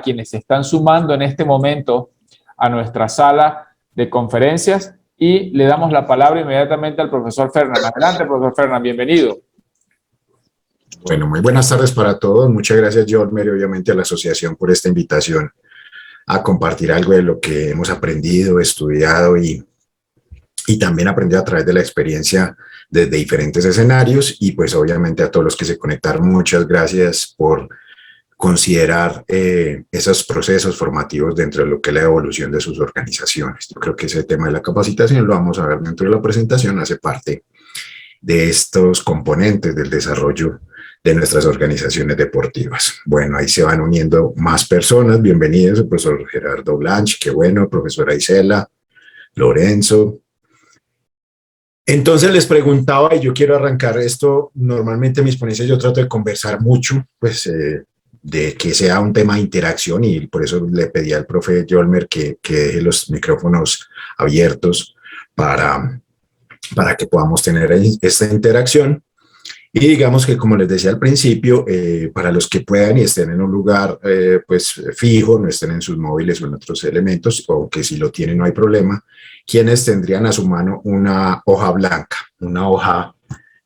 quienes se están sumando en este momento a nuestra sala de conferencias y le damos la palabra inmediatamente al profesor Fernán. Adelante, profesor Fernán, bienvenido. Bueno, muy buenas tardes para todos. Muchas gracias, Jormer, y obviamente a la asociación por esta invitación a compartir algo de lo que hemos aprendido, estudiado y también aprendido a través de la experiencia desde diferentes escenarios. Y pues obviamente a todos los que se conectaron, muchas gracias por considerar esos procesos formativos dentro de lo que es la evolución de sus organizaciones. Yo creo que ese tema de la capacitación lo vamos a ver dentro de la presentación, hace parte de estos componentes del desarrollo de nuestras organizaciones deportivas. Bueno, ahí se van uniendo más personas. Bienvenidos, el profesor Gerardo Blanch, qué bueno, profesora Isela, Lorenzo. Entonces les preguntaba, y yo quiero arrancar esto, normalmente en mis ponencias yo trato de conversar mucho, pues de que sea un tema de interacción, y por eso le pedí al profe Jolmer que deje los micrófonos abiertos para que podamos tener esta interacción. Y digamos que, como les decía al principio, para los que puedan y estén en un lugar pues fijo, no estén en sus móviles o en otros elementos, o que si lo tienen no hay problema, quienes tendrían a su mano una hoja blanca, una hoja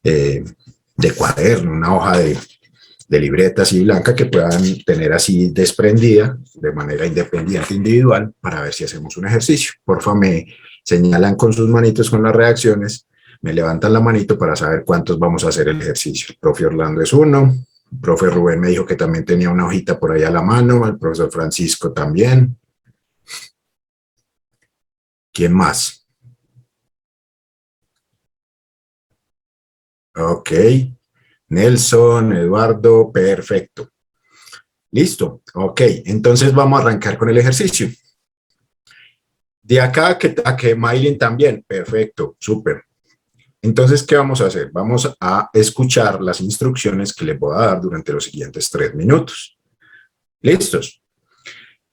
de cuaderno, una hoja de libreta así blanca que puedan tener así desprendida de manera independiente, individual, para ver si hacemos un ejercicio. Porfa, me señalan con sus manitos con las reacciones, me levantan la manito para saber cuántos vamos a hacer el ejercicio. El profe Orlando es uno, el profe Rubén me dijo que también tenía una hojita por ahí a la mano, el profesor Francisco también. ¿Quién más? Ok, Nelson, Eduardo, perfecto. Listo, ok, entonces vamos a arrancar con el ejercicio. De acá a que Maylin también, perfecto, súper. Entonces, ¿qué vamos a hacer? Vamos a escuchar las instrucciones que les voy a dar durante los siguientes 3 minutos. ¿Listos?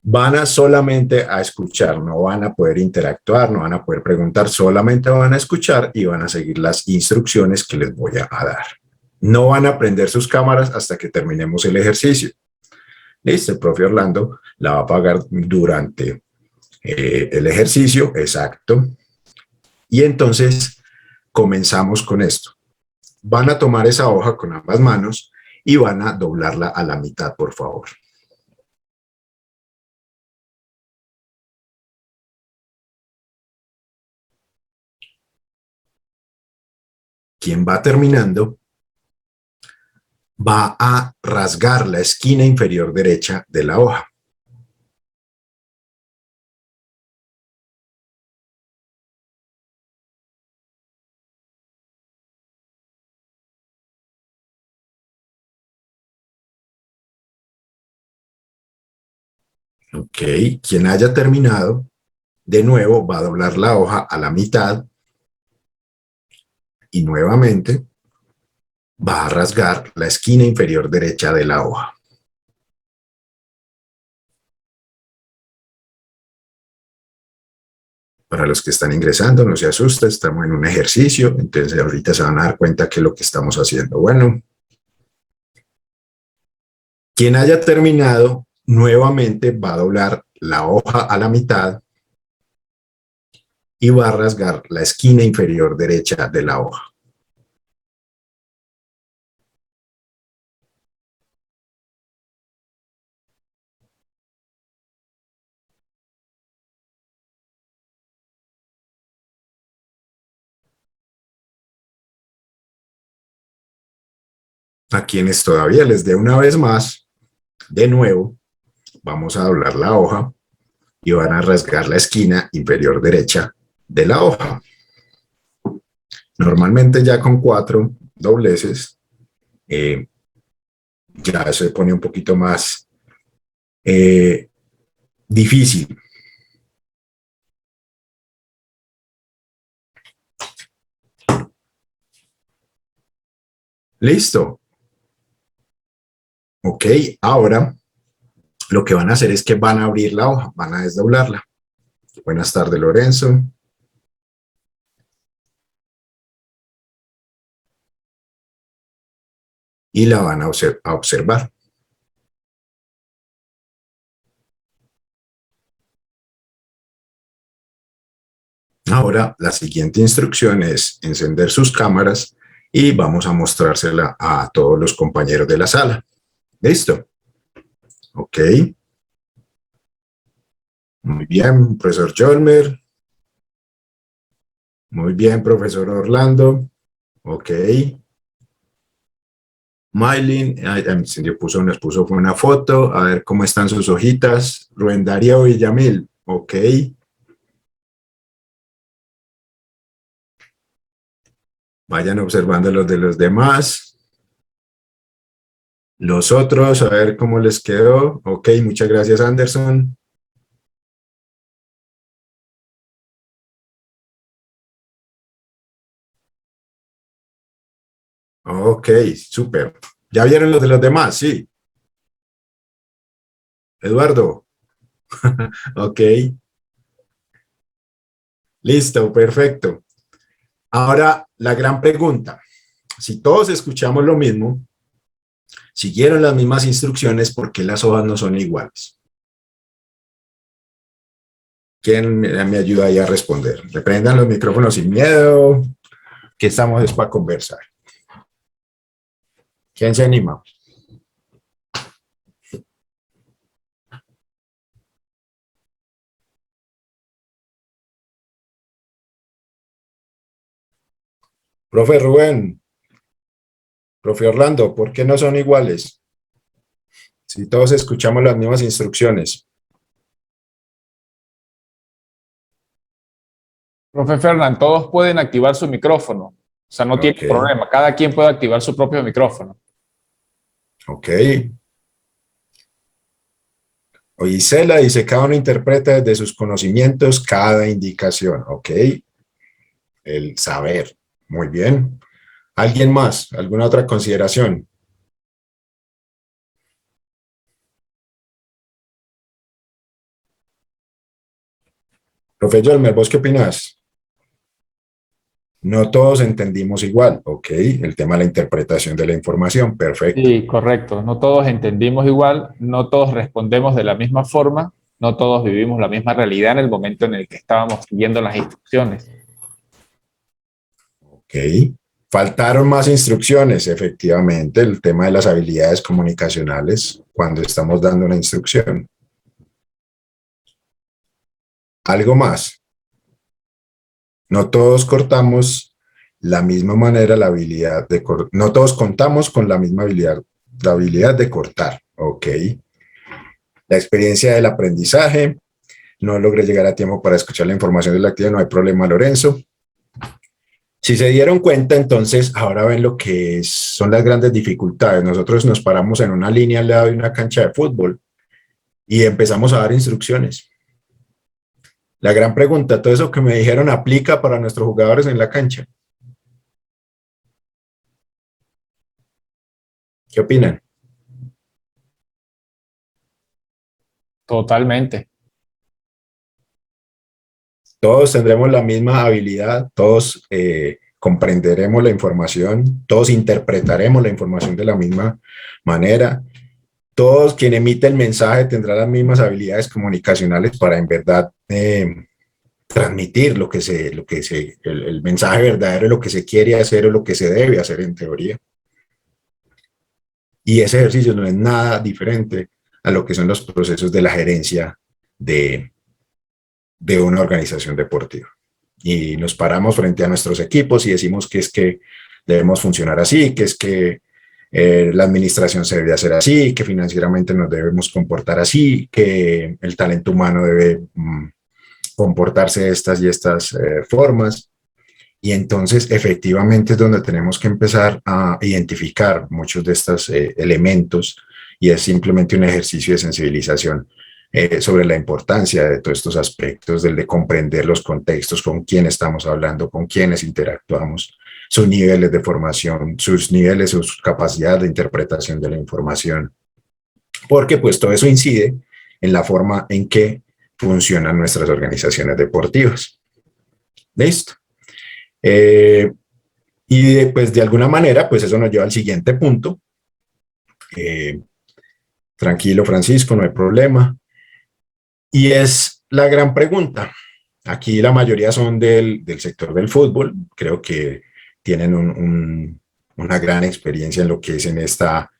Van a solamente a escuchar, no van a poder interactuar, no van a poder preguntar, solamente van a escuchar y van a seguir las instrucciones que les voy a dar. No van a prender sus cámaras hasta que terminemos el ejercicio. Listo, el profe Orlando la va a apagar durante el ejercicio, exacto. Y entonces comenzamos con esto. Van a tomar esa hoja con ambas manos y van a doblarla a la mitad, por favor. Quien va terminando va a rasgar la esquina inferior derecha de la hoja. Ok, quien haya terminado, de nuevo va a doblar la hoja a la mitad y nuevamente va a rasgar la esquina inferior derecha de la hoja. Para los que están ingresando, no se asusten, estamos en un ejercicio, entonces ahorita se van a dar cuenta que es lo que estamos haciendo. Bueno, quien haya terminado, nuevamente va a doblar la hoja a la mitad y va a rasgar la esquina inferior derecha de la hoja. A quienes todavía les dé una vez más, de nuevo, vamos a doblar la hoja y van a rasgar la esquina inferior derecha de la hoja. Normalmente ya con 4 dobleces, ya se pone un poquito más difícil. Listo. Ok, ahora lo que van a hacer es que van a abrir la hoja, van a desdoblarla. Buenas tardes, Lorenzo. Y la van a observar. Ahora, la siguiente instrucción es encender sus cámaras y vamos a mostrársela a todos los compañeros de la sala. ¿Listo? Ok. Muy bien, profesor Jolmer. Muy bien, profesor Orlando. Ok. Maylin, nos puso fue una foto. A ver cómo están sus hojitas. Rubén Darío Villamil. Ok. Vayan observando los de los demás. Los otros, a ver cómo les quedó. Ok, muchas gracias, Anderson. Ok, súper. ¿Ya vieron los de los demás? Sí. Eduardo. Ok. Listo, perfecto. Ahora, la gran pregunta. Si todos escuchamos lo mismo, siguieron las mismas instrucciones, ¿por qué las hojas no son iguales? ¿Quién me ayuda ahí a responder? Reprendan los micrófonos sin miedo, que estamos es para conversar. ¿Quién se anima? Profe Rubén, profe Orlando, ¿por qué no son iguales? Si todos escuchamos las mismas instrucciones. Profe Fernán, todos pueden activar su micrófono. O sea, no tiene Ok, problema. Cada quien puede activar su propio micrófono. ok. Oisela dice, cada uno interpreta desde sus conocimientos cada indicación. Ok, el saber. Muy bien. ¿Alguien más? ¿Alguna otra consideración? Profe Yolmer, ¿vos qué opinás? No todos entendimos igual, ok, el tema de la interpretación de la información, perfecto, Sí, correcto. No todos entendimos igual, no todos respondemos de la misma forma, no todos vivimos la misma realidad en el momento en el que estábamos siguiendo las instrucciones. ok. Faltaron más instrucciones, efectivamente, el tema de las habilidades comunicacionales cuando estamos dando una instrucción. Algo más, no todos cortamos la misma manera la habilidad de cortar, no todos contamos con la habilidad de cortar, ok. La experiencia del aprendizaje, no logré llegar a tiempo para escuchar la información de la actividad, no hay problema, Lorenzo. Si se dieron cuenta, entonces ahora ven lo que son las grandes dificultades. Nosotros nos paramos en una línea al lado de una cancha de fútbol y empezamos a dar instrucciones. La gran pregunta, ¿todo eso que me dijeron aplica para nuestros jugadores en la cancha? ¿Qué opinan? Totalmente. Todos tendremos la misma habilidad, todos comprenderemos la información, todos interpretaremos la información de la misma manera. Todos quien emite el mensaje tendrá las mismas habilidades comunicacionales para en verdad transmitir el mensaje verdadero, lo que se quiere hacer o lo que se debe hacer en teoría. Y ese ejercicio no es nada diferente a lo que son los procesos de la gerencia de, de una organización deportiva. Y nos paramos frente a nuestros equipos y decimos que es que debemos funcionar así, que es que la administración se debe hacer así, que financieramente nos debemos comportar así, que el talento humano debe comportarse de estas y estas formas. Y entonces efectivamente es donde tenemos que empezar a identificar muchos de estos elementos y es simplemente un ejercicio de sensibilización sobre la importancia de todos estos aspectos, del de comprender los contextos, con quién estamos hablando, con quiénes interactuamos, sus niveles de formación, sus niveles, sus capacidades de interpretación de la información, porque pues todo eso incide en la forma en que funcionan nuestras organizaciones deportivas. ¿Listo? Y pues de alguna manera, pues eso nos lleva al siguiente punto. Tranquilo, Francisco, no hay problema. Y es la gran pregunta. Aquí la mayoría son del sector del fútbol. Creo que tienen una gran experiencia en lo que es en esta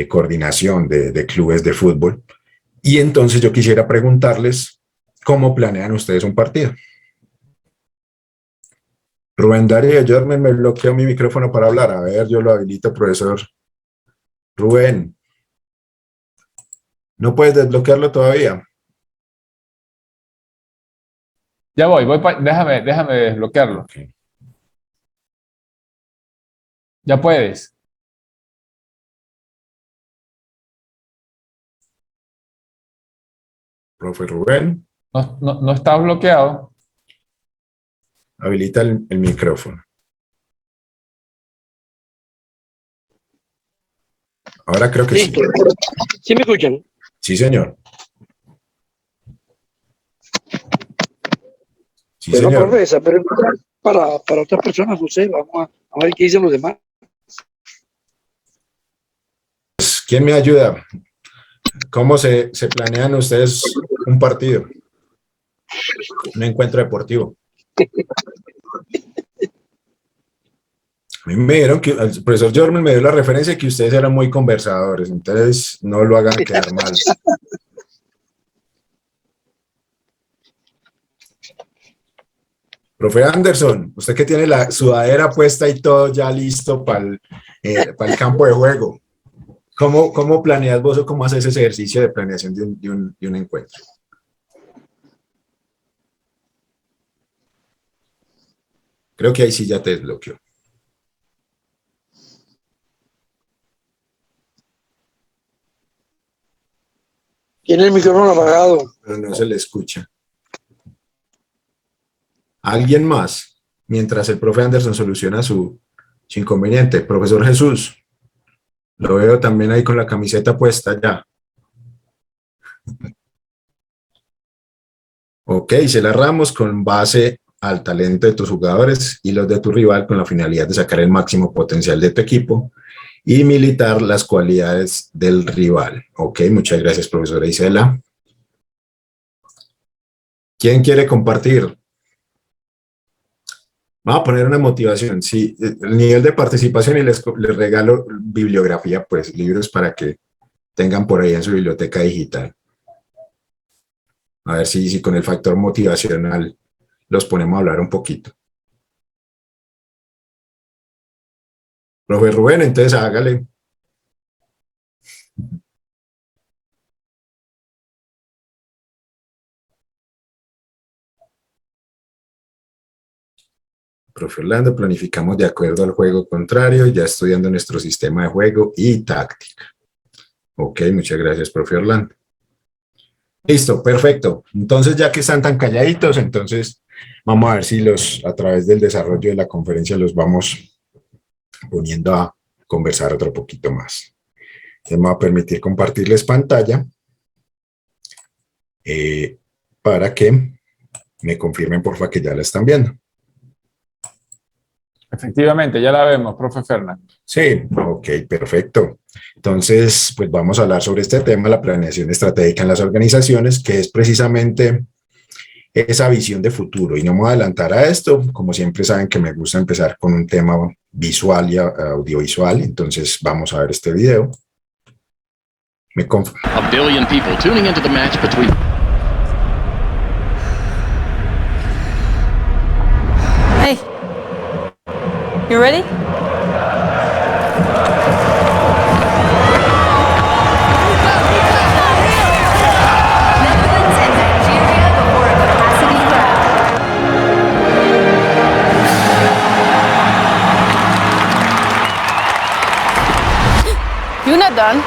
coordinación de clubes de fútbol. Y entonces yo quisiera preguntarles cómo planean ustedes un partido. Rubén Darío, yo me bloqueo mi micrófono para hablar. A ver, yo lo habilito, profesor. Rubén, ¿no puedes desbloquearlo todavía? Ya voy, déjame desbloquearlo. Okay. Ya puedes. Profe Rubén. No está bloqueado. Habilita el micrófono. Ahora creo que Listo. sí. ¿Sí me escuchan? Sí, señor. Sí, Bueno, señor. profe, esa pregunta para otras personas, no sé, vamos a ver qué dicen los demás. ¿Quién me ayuda? ¿Cómo se planean ustedes un partido? Un encuentro deportivo. A mí me dieron que el profesor Jorman me dio la referencia de que ustedes eran muy conversadores, entonces no lo hagan quedar mal. Profe Anderson, usted que tiene la sudadera puesta y todo ya listo para el campo de juego, ¿cómo planeas vos o cómo haces ese ejercicio de planeación de un encuentro? Creo que ahí sí ya te desbloqueó. Tiene el micrófono apagado. Pero no se le escucha. ¿Alguien más? Mientras el profe Anderson soluciona su inconveniente. Profesor Jesús, lo veo también ahí con la camiseta puesta ya. Ok, se la Ramos con base al talento de tus jugadores y los de tu rival con la finalidad de sacar el máximo potencial de tu equipo y militar las cualidades del rival. Ok, muchas gracias, profesora Isela. ¿Quién quiere compartir? Vamos a poner una motivación. Sí, el nivel de participación y les regalo bibliografía, pues libros para que tengan por ahí en su biblioteca digital. A ver si con el factor motivacional los ponemos a hablar un poquito. Profe Rubén, entonces hágale. Profe Orlando, planificamos de acuerdo al juego contrario, ya estudiando nuestro sistema de juego y táctica. Ok, muchas gracias, profe Orlando. Listo, perfecto. Entonces, ya que están tan calladitos, entonces vamos a ver si a través del desarrollo de la conferencia los vamos poniendo a conversar otro poquito más. Entonces, me va a permitir compartirles pantalla para que me confirmen, porfa, que ya la están viendo. Efectivamente, ya la vemos, profe Fernando. Sí, ok, perfecto. Entonces, pues vamos a hablar sobre este tema, la planeación estratégica en las organizaciones, que es precisamente esa visión de futuro. Y no me voy a adelantar a esto, como siempre saben que me gusta empezar con un tema visual y audiovisual, entonces vamos a ver este video. A billion people tuning into the match between... Hey, you ready? Netherlands and Nigeria before a capacity crowd. You're not done.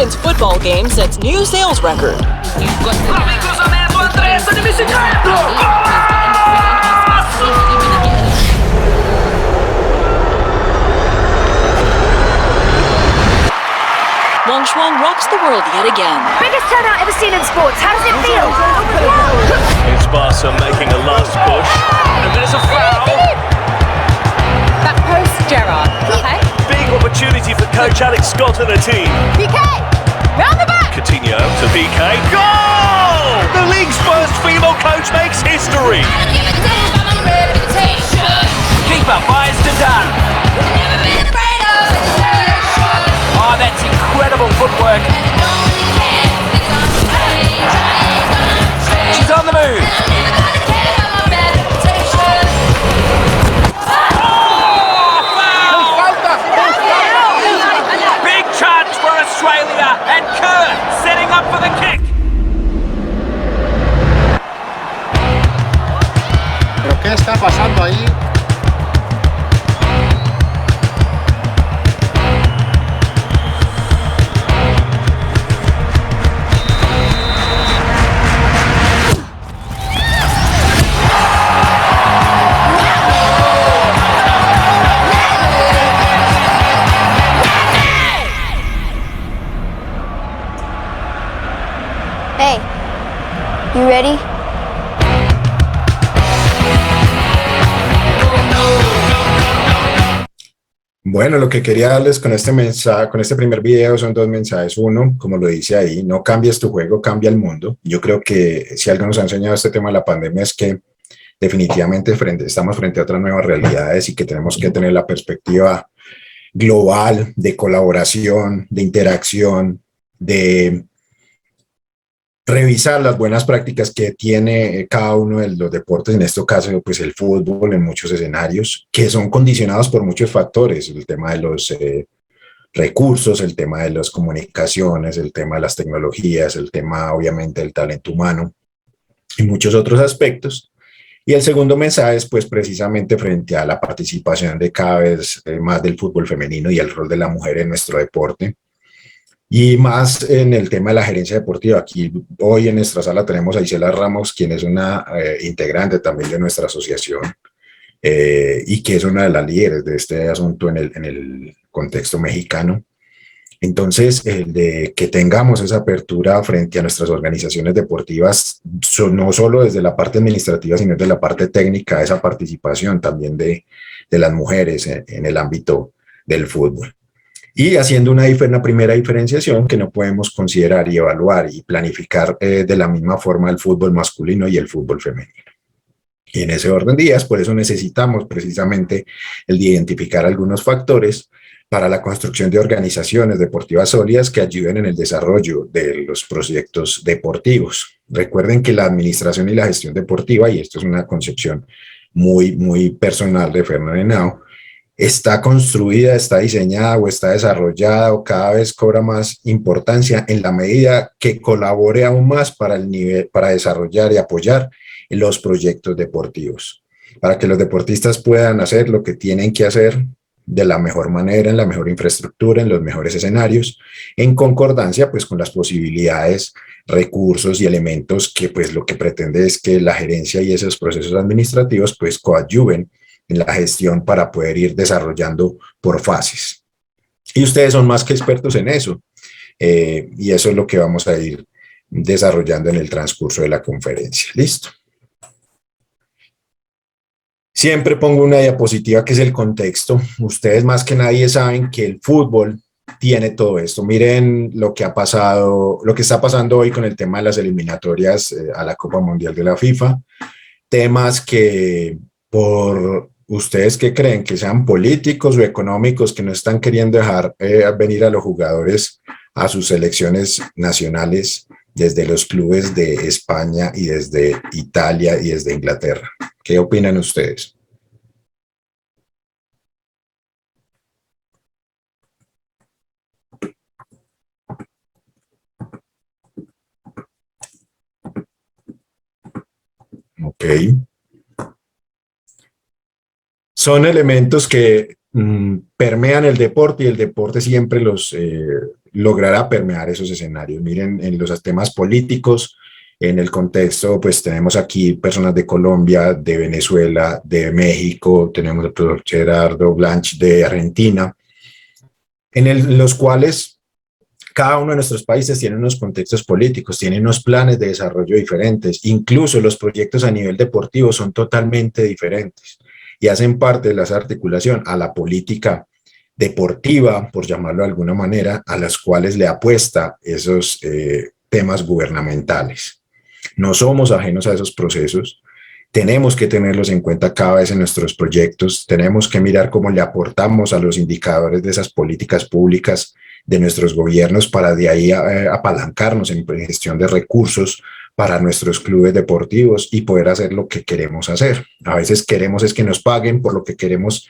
women's football game sets new sales record. Wang Shuang rocks the world yet again. Biggest turnout ever seen in sports. How does it feel? Here's Barca making a last push. And there's a foul. That post, Gerrard. Okay. Big opportunity for coach Alex Scott and the team. PK! Round the back! Coutinho to PK. Goal! The league's first female coach makes history. Keeper fires to Dunn. Oh, that's incredible footwork. She's on the move. Big chance for Australia, and Kerr setting up for the kick. ¿Pero qué está pasando ahí? Hey, you ready? Bueno, lo que quería darles con este mensaje, con este primer video son dos mensajes. Uno, como lo dice ahí, no cambies tu juego, cambia el mundo. Yo creo que si algo nos ha enseñado este tema de la pandemia es que definitivamente estamos frente a otras nuevas realidades y que tenemos que tener la perspectiva global de colaboración, de interacción, de revisar las buenas prácticas que tiene cada uno de los deportes, en este caso pues el fútbol en muchos escenarios, que son condicionados por muchos factores, el tema de los recursos, el tema de las comunicaciones, el tema de las tecnologías, el tema obviamente del talento humano y muchos otros aspectos. Y el segundo mensaje es pues precisamente frente a la participación de cada vez más del fútbol femenino y el rol de la mujer en nuestro deporte. Y más en el tema de la gerencia deportiva. Aquí hoy en nuestra sala tenemos a Isela Ramos, quien es una integrante también de nuestra asociación y que es una de las líderes de este asunto en el contexto mexicano. Entonces, el de que tengamos esa apertura frente a nuestras organizaciones deportivas, no solo desde la parte administrativa, sino desde la parte técnica, esa participación también de las mujeres en el ámbito del fútbol. Y haciendo una primera diferenciación que no podemos considerar y evaluar y planificar de la misma forma el fútbol masculino y el fútbol femenino. Y en ese orden de ideas, por eso necesitamos precisamente el de identificar algunos factores para la construcción de organizaciones deportivas sólidas que ayuden en el desarrollo de los proyectos deportivos. Recuerden que la administración y la gestión deportiva, y esto es una concepción muy personal de Fernando Henao, está construida, está diseñada o está desarrollada o cada vez cobra más importancia en la medida que colabore aún más para desarrollar y apoyar los proyectos deportivos, para que los deportistas puedan hacer lo que tienen que hacer de la mejor manera, en la mejor infraestructura, en los mejores escenarios, en concordancia pues con las posibilidades, recursos y elementos que pues lo que pretende es que la gerencia y esos procesos administrativos pues coadyuven en la gestión para poder ir desarrollando por fases. Y ustedes son más que expertos en eso, y eso es lo que vamos a ir desarrollando en el transcurso de la conferencia. ¿Listo? Siempre pongo una diapositiva que es el contexto. Ustedes más que nadie saben que el fútbol tiene todo esto. Miren lo que ha pasado, lo que está pasando hoy con el tema de las eliminatorias a la Copa Mundial de la FIFA. Temas que por ustedes que creen que sean políticos o económicos que no están queriendo dejar venir a los jugadores a sus selecciones nacionales desde los clubes de España y desde Italia y desde Inglaterra. ¿Qué opinan ustedes? Ok. Son elementos que permean el deporte y el deporte siempre los lograra permear esos escenarios. Miren, en los temas políticos, en el contexto, pues tenemos aquí personas de Colombia, de Venezuela, de México, tenemos al profesor Gerardo Blanch de Argentina, en los cuales cada uno de nuestros países tiene unos contextos políticos, tiene unos planes de desarrollo diferentes, incluso los proyectos a nivel deportivo son totalmente diferentes y hacen parte de esa articulación a la política deportiva, por llamarlo de alguna manera, a las cuales le apuesta esos temas gubernamentales. No somos ajenos a esos procesos, tenemos que tenerlos en cuenta cada vez en nuestros proyectos, tenemos que mirar cómo le aportamos a los indicadores de esas políticas públicas de nuestros gobiernos para de ahí apalancarnos en gestión de recursos para nuestros clubes deportivos y poder hacer lo que queremos hacer. A veces queremos es que nos paguen por lo que queremos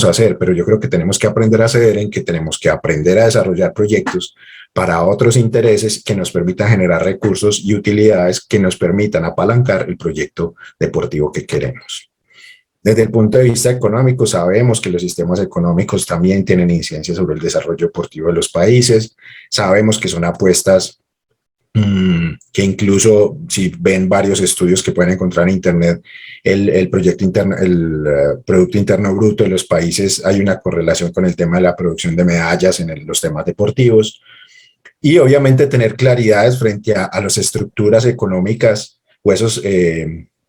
hacer, pero yo creo que tenemos que aprender a ceder en que tenemos que aprender a desarrollar proyectos para otros intereses que nos permitan generar recursos y utilidades que nos permitan apalancar el proyecto deportivo que queremos. Desde el punto de vista económico, sabemos que los sistemas económicos también tienen incidencia sobre el desarrollo deportivo de los países, sabemos que son apuestas que incluso si ven varios estudios que pueden encontrar en internet, el Producto Interno Bruto de los países, hay una correlación con el tema de la producción de medallas en los temas deportivos, y obviamente tener claridades frente a las estructuras económicas o esos,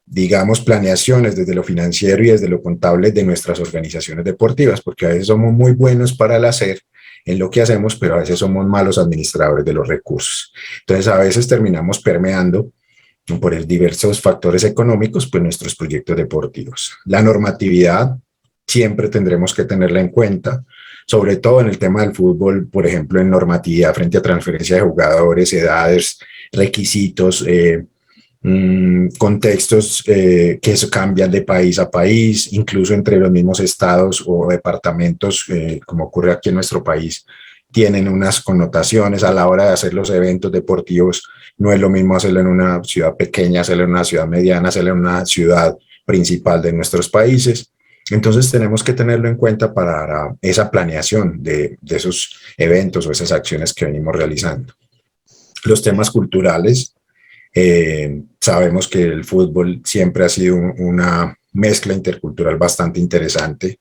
digamos, planeaciones desde lo financiero y desde lo contable de nuestras organizaciones deportivas, porque a veces somos muy buenos para el hacer en lo que hacemos, pero a veces somos malos administradores de los recursos. Entonces, a veces terminamos permeando por diversos factores económicos, pues nuestros proyectos deportivos. La normatividad siempre tendremos que tenerla en cuenta, sobre todo en el tema del fútbol, por ejemplo, en normatividad frente a transferencia de jugadores, edades, requisitos, contextos que eso cambian de país a país, incluso entre los mismos estados o departamentos, como ocurre aquí en nuestro país, tienen unas connotaciones a la hora de hacer los eventos deportivos. No es lo mismo hacerlo en una ciudad pequeña, hacerlo en una ciudad mediana, hacerlo en una ciudad principal de nuestros países. Entonces tenemos que tenerlo en cuenta para esa planeación de esos eventos o esas acciones que venimos realizando. Los temas culturales, sabemos que el fútbol siempre ha sido una mezcla intercultural bastante interesante.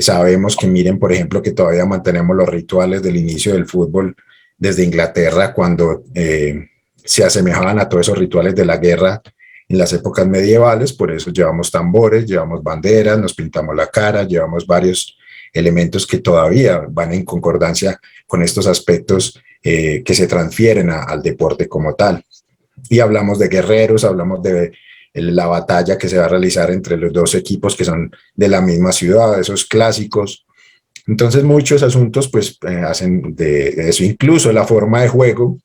Sabemos que miren, por ejemplo, que todavía mantenemos los rituales del inicio del fútbol desde Inglaterra, cuando se asemejaban a todos esos rituales de la guerra en las épocas medievales. Por eso llevamos tambores, llevamos banderas, nos pintamos la cara, llevamos varios elementos que todavía van en concordancia con estos aspectos que se transfieren al deporte como tal. Y hablamos de guerreros, hablamos de la batalla que se va a realizar entre los dos equipos que son de la misma ciudad, esos clásicos. Entonces muchos asuntos pues hacen de eso, incluso la forma de juego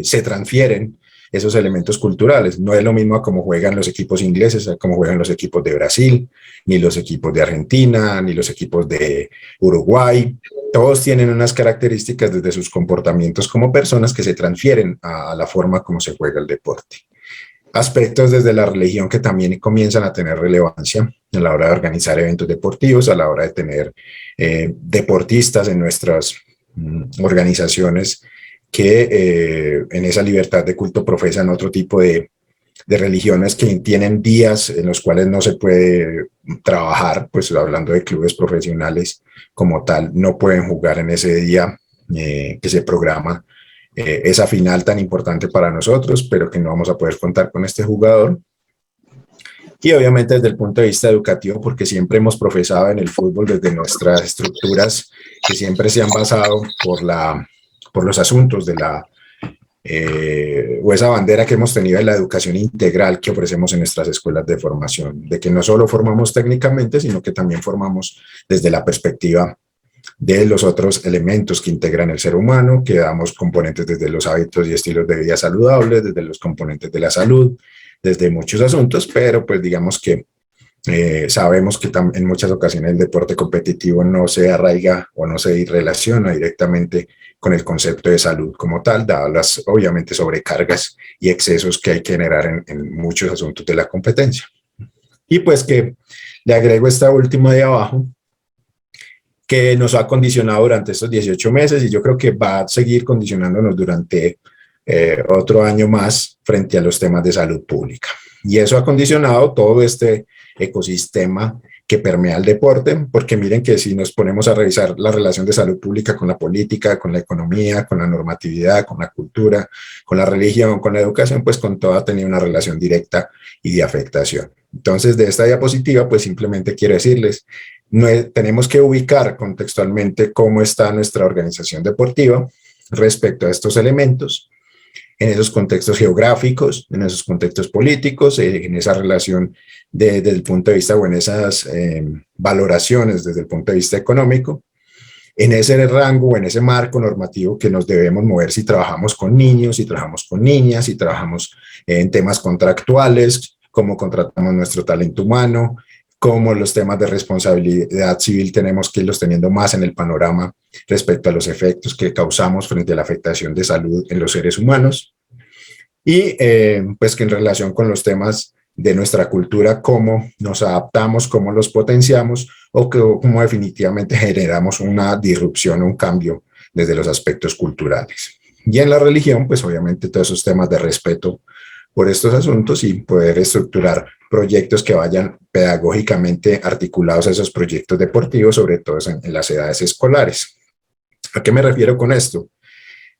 se transfieren esos elementos culturales. No es lo mismo a cómo juegan los equipos ingleses, a cómo juegan los equipos de Brasil, ni los equipos de Argentina, ni los equipos de Uruguay. Todos tienen unas características desde sus comportamientos como personas que se transfieren a la forma como se juega el deporte. Aspectos desde la religión que también comienzan a tener relevancia a la hora de organizar eventos deportivos, a la hora de tener deportistas en nuestras organizaciones que en esa libertad de culto profesan otro tipo de religiones que tienen días en los cuales no se puede trabajar, pues hablando de clubes profesionales como tal, no pueden jugar en ese día que se programa esa final tan importante para nosotros, pero que no vamos a poder contar con este jugador. Y obviamente desde el punto de vista educativo, porque siempre hemos profesado en el fútbol desde nuestras estructuras que siempre se han basado por los asuntos de o esa bandera que hemos tenido de la educación integral que ofrecemos en nuestras escuelas de formación, de que no solo formamos técnicamente, sino que también formamos desde la perspectiva de los otros elementos que integran el ser humano, que damos componentes desde los hábitos y estilos de vida saludables, desde los componentes de la salud, desde muchos asuntos, pero pues digamos que sabemos que en muchas ocasiones el deporte competitivo no se arraiga o no se relaciona directamente con el concepto de salud como tal, dadas las obviamente sobrecargas y excesos que hay que generar en muchos asuntos de la competencia. Y pues que le agrego esta última de abajo, que nos ha condicionado durante estos 18 meses y yo creo que va a seguir condicionándonos durante otro año más frente a los temas de salud pública. Y eso ha condicionado todo este ecosistema que permea el deporte, porque miren que si nos ponemos a revisar la relación de salud pública con la política, con la economía, con la normatividad, con la cultura, con la religión, con la educación, pues con todo ha tenido una relación directa y de afectación. Entonces, de esta diapositiva, pues simplemente quiero decirles, tenemos que ubicar contextualmente cómo está nuestra organización deportiva respecto a estos elementos, en esos contextos geográficos, en esos contextos políticos, en esa relación desde el punto de vista o en esas valoraciones desde el punto de vista económico, en ese rango o en ese marco normativo que nos debemos mover si trabajamos con niños, si trabajamos con niñas, si trabajamos en temas contractuales, cómo contratamos nuestro talento humano, cómo los temas de responsabilidad civil tenemos que irlos teniendo más en el panorama respecto a los efectos que causamos frente a la afectación de salud en los seres humanos. Y pues que en relación con los temas de nuestra cultura, cómo nos adaptamos, cómo los potenciamos o cómo definitivamente generamos una disrupción, un cambio desde los aspectos culturales. Y en la religión, pues obviamente todos esos temas de respeto por estos asuntos y poder estructurar proyectos que vayan pedagógicamente articulados a esos proyectos deportivos, sobre todo en las edades escolares. ¿A qué me refiero con esto?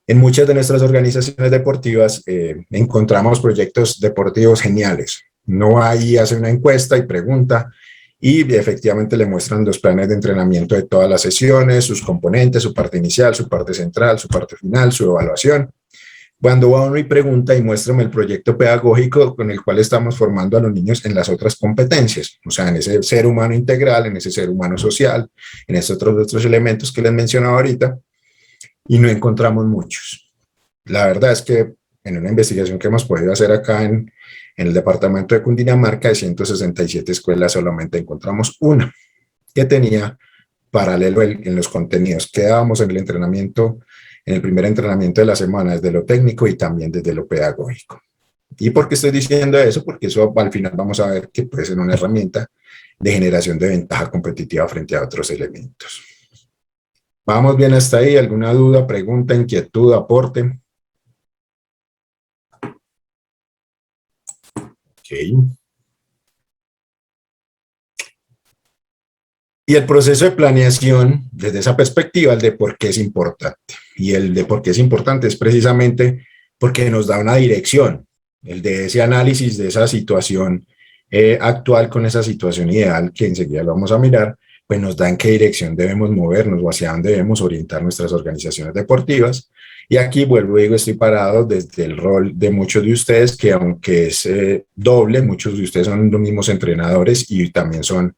En muchas de nuestras organizaciones deportivas encontramos proyectos deportivos geniales. No ahí hace una encuesta y pregunta y efectivamente le muestran los planes de entrenamiento de todas las sesiones, sus componentes, su parte inicial, su parte central, su parte final, su evaluación. Cuando va uno y pregunta y muéstrame el proyecto pedagógico con el cual estamos formando a los niños en las otras competencias, o sea, en ese ser humano integral, en ese ser humano social, en esos otros elementos que les mencionaba ahorita, y no encontramos muchos. La verdad es que en una investigación que hemos podido hacer acá en el departamento de Cundinamarca, de 167 escuelas solamente encontramos una que tenía paralelo en los contenidos que dábamos en el entrenamiento, en el primer entrenamiento de la semana, desde lo técnico y también desde lo pedagógico. ¿Y por qué estoy diciendo eso? Porque eso al final vamos a ver que puede ser una herramienta de generación de ventaja competitiva frente a otros elementos. ¿Vamos bien hasta ahí? ¿Alguna duda, pregunta, inquietud, aporte? Ok. Y el proceso de planeación, desde esa perspectiva, el de por qué es importante. Y el de por qué es importante es precisamente porque nos da una dirección, el de ese análisis de esa situación actual con esa situación ideal, que enseguida lo vamos a mirar, pues nos da en qué dirección debemos movernos o hacia dónde debemos orientar nuestras organizaciones deportivas. Y aquí vuelvo y digo, estoy parado desde el rol de muchos de ustedes, que aunque es doble, muchos de ustedes son los mismos entrenadores y también son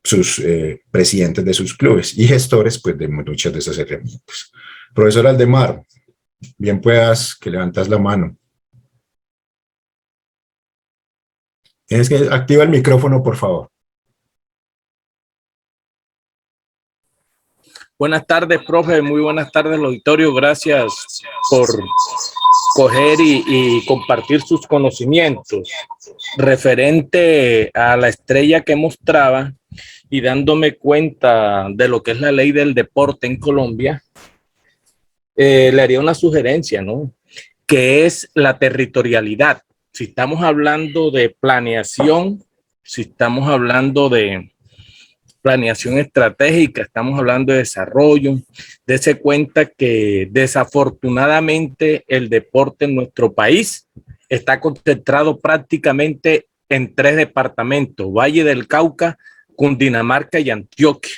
sus presidentes de sus clubes y gestores pues de muchas de esas herramientas. Profesor Aldemar, bien puedas que levantas la mano. Tienes que activar el micrófono, por favor. Buenas tardes, profe. Muy buenas tardes, auditorio. Gracias por coger y compartir sus conocimientos referente a la estrella que mostraba y dándome cuenta de lo que es la ley del deporte en Colombia. Le haría una sugerencia, ¿no? Que es la territorialidad. Si estamos hablando de planeación, si estamos hablando de planeación estratégica, estamos hablando de desarrollo, dése cuenta que desafortunadamente el deporte en nuestro país está concentrado prácticamente en 3 departamentos, Valle del Cauca, Cundinamarca y Antioquia.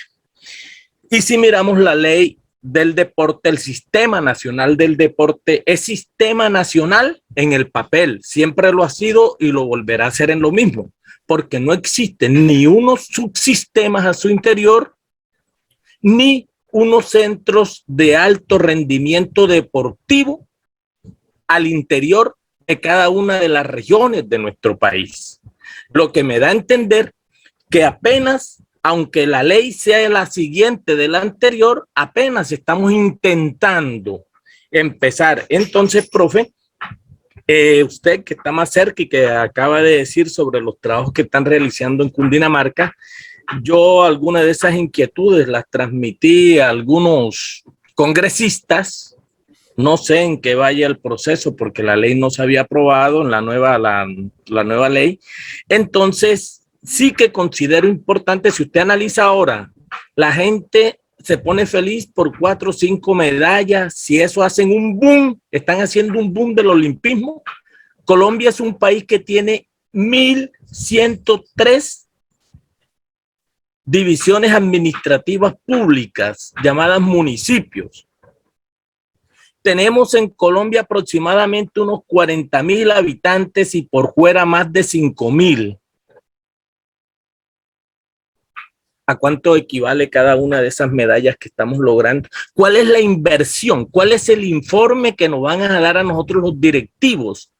Y si miramos la ley del deporte, el Sistema Nacional del Deporte es sistema nacional en el papel, siempre lo ha sido y lo volverá a ser en lo mismo, porque no existen ni unos subsistemas a su interior, ni unos centros de alto rendimiento deportivo al interior de cada una de las regiones de nuestro país. Lo que me da a entender que apenas, aunque la ley sea la siguiente de la anterior, apenas estamos intentando empezar. Entonces, profe, usted que está más cerca y que acaba de decir sobre los trabajos que están realizando en Cundinamarca, Yo algunas de esas inquietudes las transmití a algunos congresistas. No sé en qué vaya el proceso porque la ley no se había aprobado en la nueva ley. Entonces, sí que considero importante, si usted analiza ahora, la gente se pone feliz por 4 o 5 medallas, si eso hacen un boom, están haciendo un boom del olimpismo. Colombia es un país que tiene 1.103 divisiones administrativas públicas llamadas municipios. Tenemos en Colombia aproximadamente unos 40.000 habitantes y por fuera más de 5.000. ¿A cuánto equivale cada una de esas medallas que estamos logrando? ¿Cuál es la inversión? ¿Cuál es el informe que nos van a dar a nosotros los directivos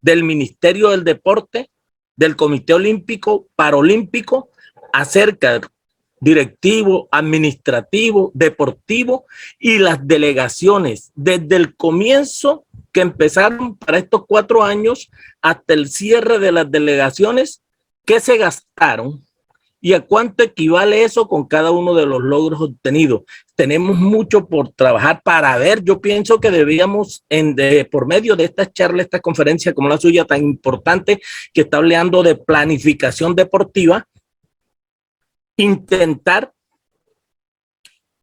del Ministerio del Deporte, del Comité Olímpico, Paralímpico, acerca directivo, administrativo, deportivo y las delegaciones desde el comienzo que empezaron para estos 4 años hasta el cierre de las delegaciones, qué se gastaron y a cuánto equivale eso con cada uno de los logros obtenidos? Tenemos mucho por trabajar para ver. Yo pienso que debíamos, por medio de estas charlas, esta conferencia como la suya tan importante que está hablando de planificación deportiva, intentar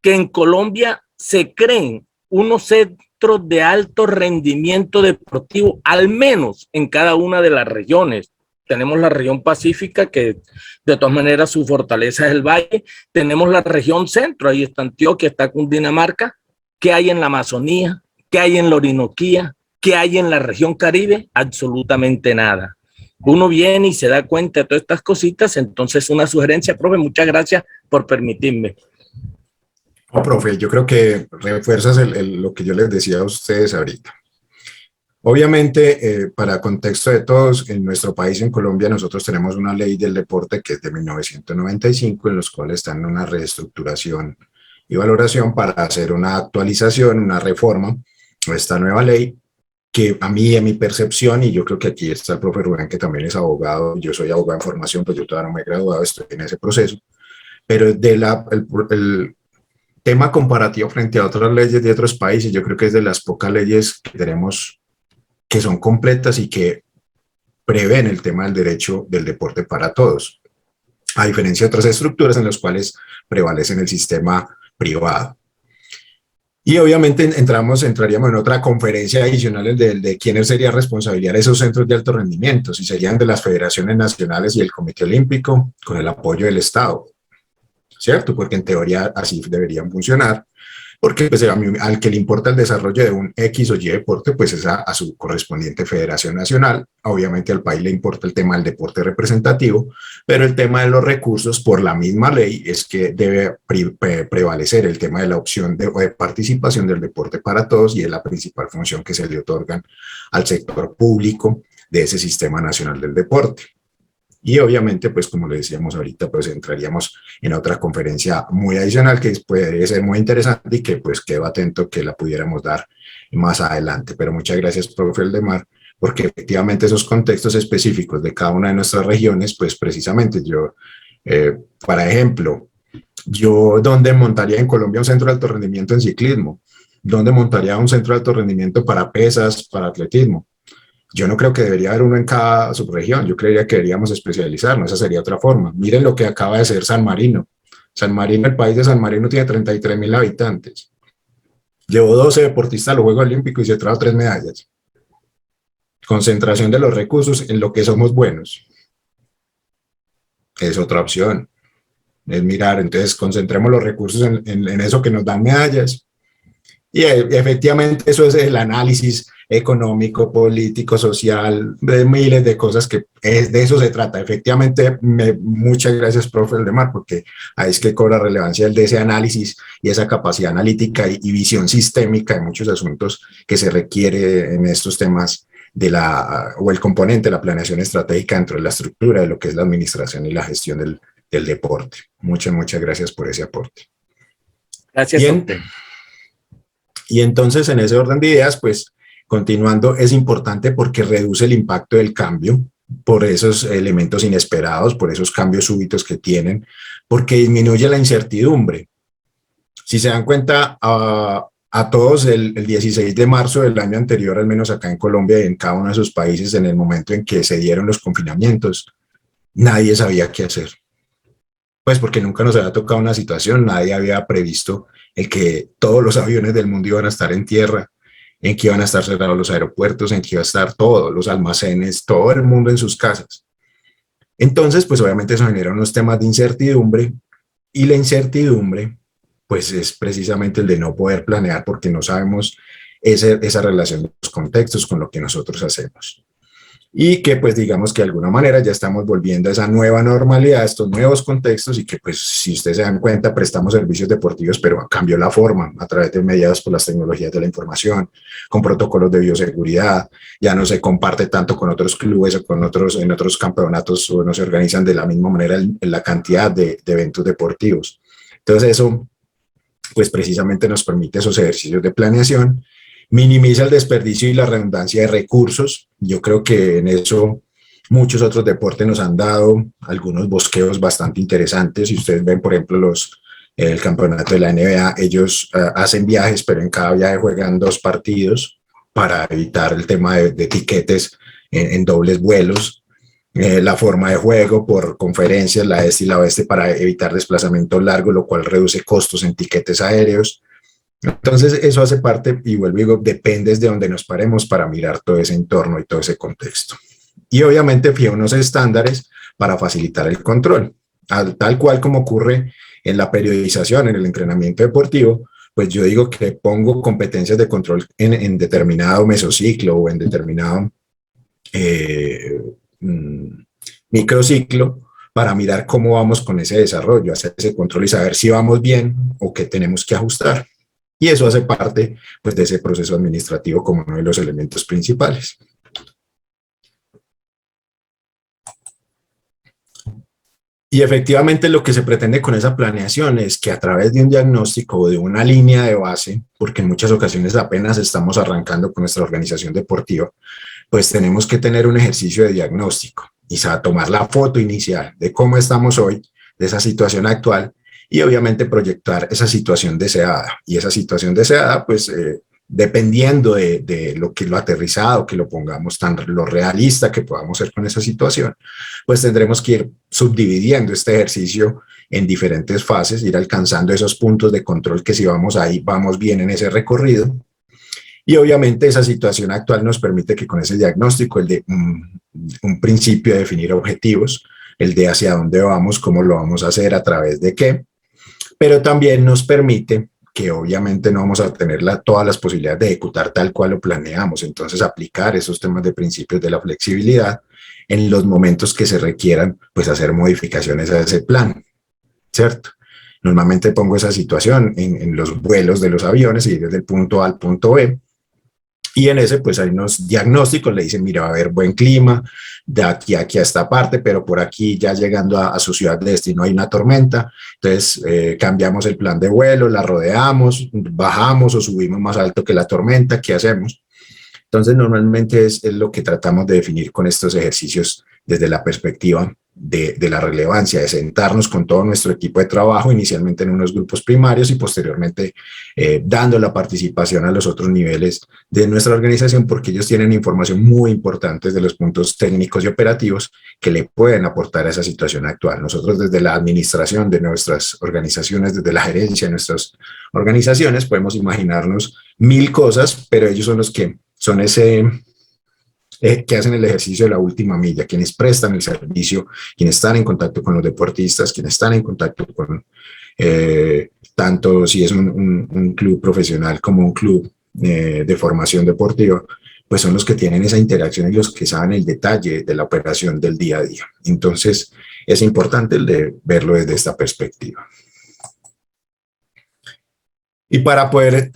que en Colombia se creen unos centros de alto rendimiento deportivo, al menos en cada una de las regiones. Tenemos la región pacífica, que de todas maneras su fortaleza es el valle. Tenemos la región centro, ahí está Antioquia, está Cundinamarca. ¿Qué hay en la Amazonía? ¿Qué hay en la Orinoquía? ¿Qué hay en la región Caribe? Absolutamente nada. Uno viene y se da cuenta de todas estas cositas. Entonces, una sugerencia, profe, muchas gracias por permitirme. No, profe, yo creo que refuerzas lo que yo les decía a ustedes ahorita. Obviamente, para contexto de todos, en nuestro país, en Colombia, nosotros tenemos una ley del deporte que es de 1995, en los cuales están en una reestructuración y valoración para hacer una actualización, una reforma a esta nueva ley, que a mí, en mi percepción, y yo creo que aquí está el profe Rubén, que también es abogado, yo soy abogado en formación, pues yo todavía no me he graduado, estoy en ese proceso, pero el tema comparativo frente a otras leyes de otros países, yo creo que es de las pocas leyes que tenemos que son completas y que prevén el tema del derecho del deporte para todos, a diferencia de otras estructuras en las cuales prevalecen el sistema privado. Y obviamente entraríamos en otra conferencia adicional de quién sería responsabilidad de esos centros de alto rendimiento, si serían de las federaciones nacionales y el Comité Olímpico con el apoyo del Estado, ¿cierto? Porque en teoría así deberían funcionar, porque pues, al que le importa el desarrollo de un X o Y deporte, pues es a su correspondiente federación nacional. Obviamente al país le importa el tema del deporte representativo, pero el tema de los recursos, por la misma ley, es que debe prevalecer el tema de la opción de participación del deporte para todos, y es la principal función que se le otorgan al sector público de ese Sistema Nacional del Deporte. Y obviamente, pues como le decíamos ahorita, pues entraríamos en otra conferencia muy adicional que puede ser muy interesante y que pues quedo atento que la pudiéramos dar más adelante. Pero muchas gracias, profe Eldemar, porque efectivamente esos contextos específicos de cada una de nuestras regiones, pues precisamente yo, por ejemplo, yo ¿dónde montaría en Colombia un centro de alto rendimiento en ciclismo? ¿Dónde montaría un centro de alto rendimiento para pesas, para atletismo? Yo no creo que debería haber uno en cada subregión, yo creería que deberíamos especializarnos, esa sería otra forma. Miren lo que acaba de ser San Marino. San Marino, el país de San Marino tiene 33.000 habitantes. Llevó 12 deportistas a los Juegos Olímpicos y se trajo 3 medallas. Concentración de los recursos en lo que somos buenos. Es otra opción. Es mirar, entonces concentremos los recursos en eso que nos dan medallas. Y efectivamente eso es el análisis económico, político, social, de miles de cosas que de eso se trata. Efectivamente, muchas gracias, profe Eldemar, porque ahí es que cobra relevancia el de ese análisis y esa capacidad analítica y visión sistémica de muchos asuntos que se requiere en estos temas o el componente de la planeación estratégica dentro de la estructura de lo que es la administración y la gestión del deporte. Muchas gracias por ese aporte. Gracias. Bien. Y entonces, en ese orden de ideas, pues, continuando, es importante porque reduce el impacto del cambio por esos elementos inesperados, por esos cambios súbitos que tienen, porque disminuye la incertidumbre. Si se dan cuenta, a todos el 16 de marzo del año anterior, al menos acá en Colombia y en cada uno de esos países, en el momento en que se dieron los confinamientos, nadie sabía qué hacer. Pues porque nunca nos había tocado una situación, nadie había previsto el que todos los aviones del mundo iban a estar en tierra, en que iban a estar cerrados los aeropuertos, en que iba a estar todos los almacenes, todo el mundo en sus casas. Entonces, pues obviamente eso genera unos temas de incertidumbre, y la incertidumbre pues es precisamente el de no poder planear porque no sabemos esa relación de los contextos con lo que nosotros hacemos. Y que pues digamos que de alguna manera ya estamos volviendo a esa nueva normalidad, a estos nuevos contextos, y que pues si ustedes se dan cuenta prestamos servicios deportivos, pero cambió la forma a través de mediados por las tecnologías de la información, con protocolos de bioseguridad, ya no se comparte tanto con otros clubes o con en otros campeonatos, o no se organizan de la misma manera en la cantidad de eventos deportivos. Entonces eso pues precisamente nos permite esos ejercicios de planeación, minimiza el desperdicio y la redundancia de recursos. Yo creo que en eso muchos otros deportes nos han dado algunos bosqueos bastante interesantes. Si ustedes ven, por ejemplo, el campeonato de la NBA, ellos hacen viajes, pero en cada viaje juegan 2 partidos para evitar el tema de tiquetes en dobles vuelos. La forma de juego por conferencias, la este y la oeste, para evitar desplazamientos largos, lo cual reduce costos en tiquetes aéreos. Entonces eso hace parte, y vuelvo y digo, depende de donde nos paremos para mirar todo ese entorno y todo ese contexto. Y obviamente fija unos estándares para facilitar el control, tal cual como ocurre en la periodización, en el entrenamiento deportivo. Pues yo digo que pongo competencias de control en determinado mesociclo o en determinado microciclo, para mirar cómo vamos con ese desarrollo, hacer ese control y saber si vamos bien o qué tenemos que ajustar. Y eso hace parte pues de ese proceso administrativo como uno de los elementos principales. Y efectivamente lo que se pretende con esa planeación es que a través de un diagnóstico o de una línea de base, porque en muchas ocasiones apenas estamos arrancando con nuestra organización deportiva, pues tenemos que tener un ejercicio de diagnóstico y tomar la foto inicial de cómo estamos hoy, de esa situación actual, y obviamente proyectar esa situación deseada. Y esa situación deseada, pues dependiendo de lo aterrizado, que lo pongamos lo realista que podamos ser con esa situación, pues tendremos que ir subdividiendo este ejercicio en diferentes fases, ir alcanzando esos puntos de control que si vamos ahí, vamos bien en ese recorrido. Y obviamente esa situación actual nos permite que con ese diagnóstico, el de un principio de definir objetivos, el de hacia dónde vamos, cómo lo vamos a hacer, a través de qué, pero también nos permite que obviamente no vamos a tener todas las posibilidades de ejecutar tal cual lo planeamos, entonces aplicar esos temas de principios de la flexibilidad en los momentos que se requieran, pues hacer modificaciones a ese plan, ¿cierto? Normalmente pongo esa situación en los vuelos de los aviones y desde el punto A al punto B, y en ese pues hay unos diagnósticos, le dicen, mira, va a haber buen clima, de aquí a esta parte, pero por aquí ya llegando a su ciudad de destino hay una tormenta, entonces cambiamos el plan de vuelo, la rodeamos, bajamos o subimos más alto que la tormenta, ¿qué hacemos? Entonces normalmente es lo que tratamos de definir con estos ejercicios desde la perspectiva de la relevancia, de sentarnos con todo nuestro equipo de trabajo, inicialmente en unos grupos primarios y posteriormente dando la participación a los otros niveles de nuestra organización, porque ellos tienen información muy importante de los puntos técnicos y operativos que le pueden aportar a esa situación actual. Nosotros desde la administración de nuestras organizaciones, desde la gerencia de nuestras organizaciones, podemos imaginarnos 1000 cosas, pero ellos son los que son que hacen el ejercicio de la última milla, quienes prestan el servicio, quienes están en contacto con los deportistas, quienes están en contacto con tanto si es un club profesional como un club de formación deportiva, pues son los que tienen esa interacción y los que saben el detalle de la operación del día a día. Entonces es importante el de verlo desde esta perspectiva. Y para poder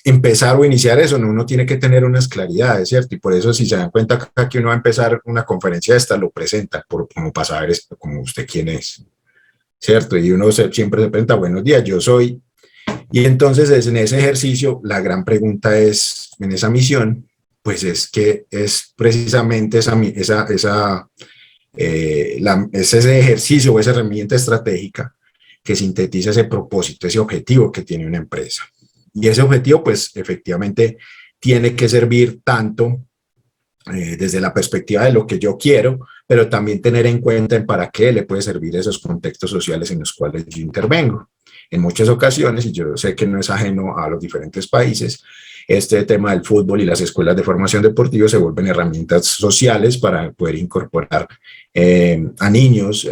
empezar o iniciar eso, uno tiene que tener unas claridades, ¿cierto? Y por eso, si se dan cuenta que uno va a empezar una conferencia esta, lo presenta como para saber como usted quién es, ¿cierto? Y uno siempre se presenta, buenos días, yo soy. Y entonces en ese ejercicio la gran pregunta es, en esa misión, pues es que es precisamente ese ejercicio o esa herramienta estratégica que sintetiza ese propósito, ese objetivo que tiene una empresa. Y ese objetivo, pues efectivamente, tiene que servir tanto desde la perspectiva de lo que yo quiero, pero también tener en cuenta en para qué le puede servir esos contextos sociales en los cuales yo intervengo. En muchas ocasiones, y yo sé que no es ajeno a los diferentes países, este tema del fútbol y las escuelas de formación deportiva se vuelven herramientas sociales para poder incorporar a niños,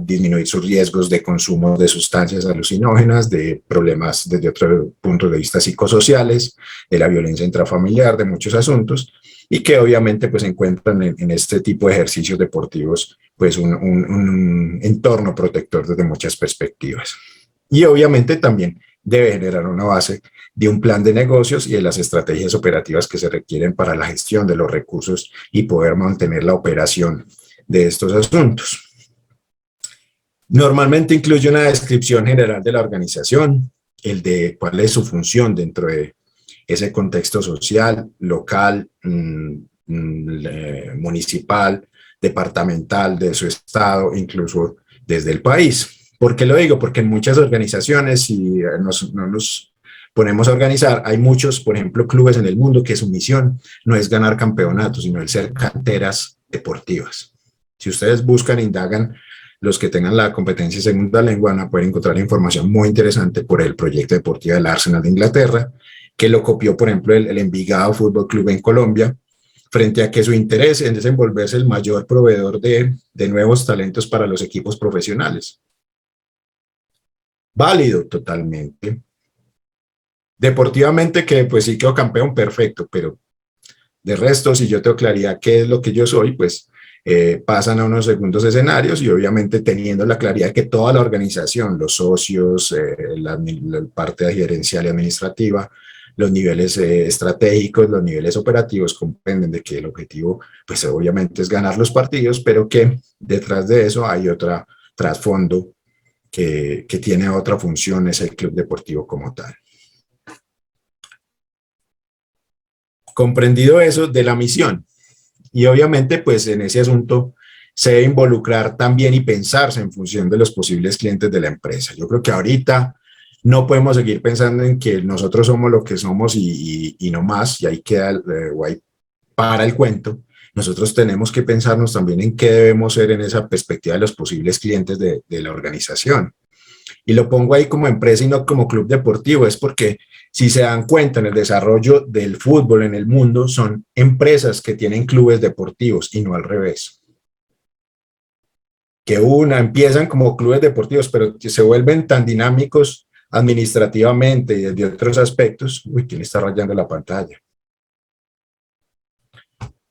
disminuir sus riesgos de consumo de sustancias alucinógenas, de problemas desde otro punto de vista psicosociales, de la violencia intrafamiliar, de muchos asuntos, y que obviamente pues encuentran en este tipo de ejercicios deportivos pues un entorno protector desde muchas perspectivas. Y obviamente también debe generar una base de un plan de negocios y de las estrategias operativas que se requieren para la gestión de los recursos y poder mantener la operación de estos asuntos. Normalmente incluye una descripción general de la organización, el de cuál es su función dentro de ese contexto social, local, municipal, departamental, de su estado, incluso desde el país. ¿Por qué lo digo? Porque en muchas organizaciones, si no nos ponemos a organizar, hay muchos, por ejemplo, clubes en el mundo que su misión no es ganar campeonatos, sino el ser canteras deportivas. Si ustedes buscan, indagan, los que tengan la competencia en segunda lengua van a poder encontrar información muy interesante por el proyecto deportivo del Arsenal de Inglaterra, que lo copió, por ejemplo, el Envigado Fútbol Club en Colombia, frente a que su interés en desenvolverse el mayor proveedor de nuevos talentos para los equipos profesionales. Válido totalmente. Deportivamente que pues sí quedó campeón, perfecto, pero de resto, si yo tengo claridad qué es lo que yo soy, pues pasan a unos segundos escenarios y obviamente teniendo la claridad que toda la organización, los socios, la parte gerencial y administrativa, los niveles estratégicos, los niveles operativos comprenden de que el objetivo pues obviamente es ganar los partidos, pero que detrás de eso hay otro trasfondo que tiene otra función, es el club deportivo como tal. Comprendido eso de la misión, y obviamente pues en ese asunto se debe involucrar también y pensarse en función de los posibles clientes de la empresa. Yo creo que ahorita no podemos seguir pensando en que nosotros somos lo que somos y no más, y ahí queda o ahí para el cuento. Nosotros tenemos que pensarnos también en qué debemos ser en esa perspectiva de los posibles clientes de la organización. Y lo pongo ahí como empresa y no como club deportivo, es porque si se dan cuenta en el desarrollo del fútbol en el mundo, son empresas que tienen clubes deportivos y no al revés. Que empiezan como clubes deportivos, pero que se vuelven tan dinámicos administrativamente y desde otros aspectos. Uy, ¿quién está rayando la pantalla?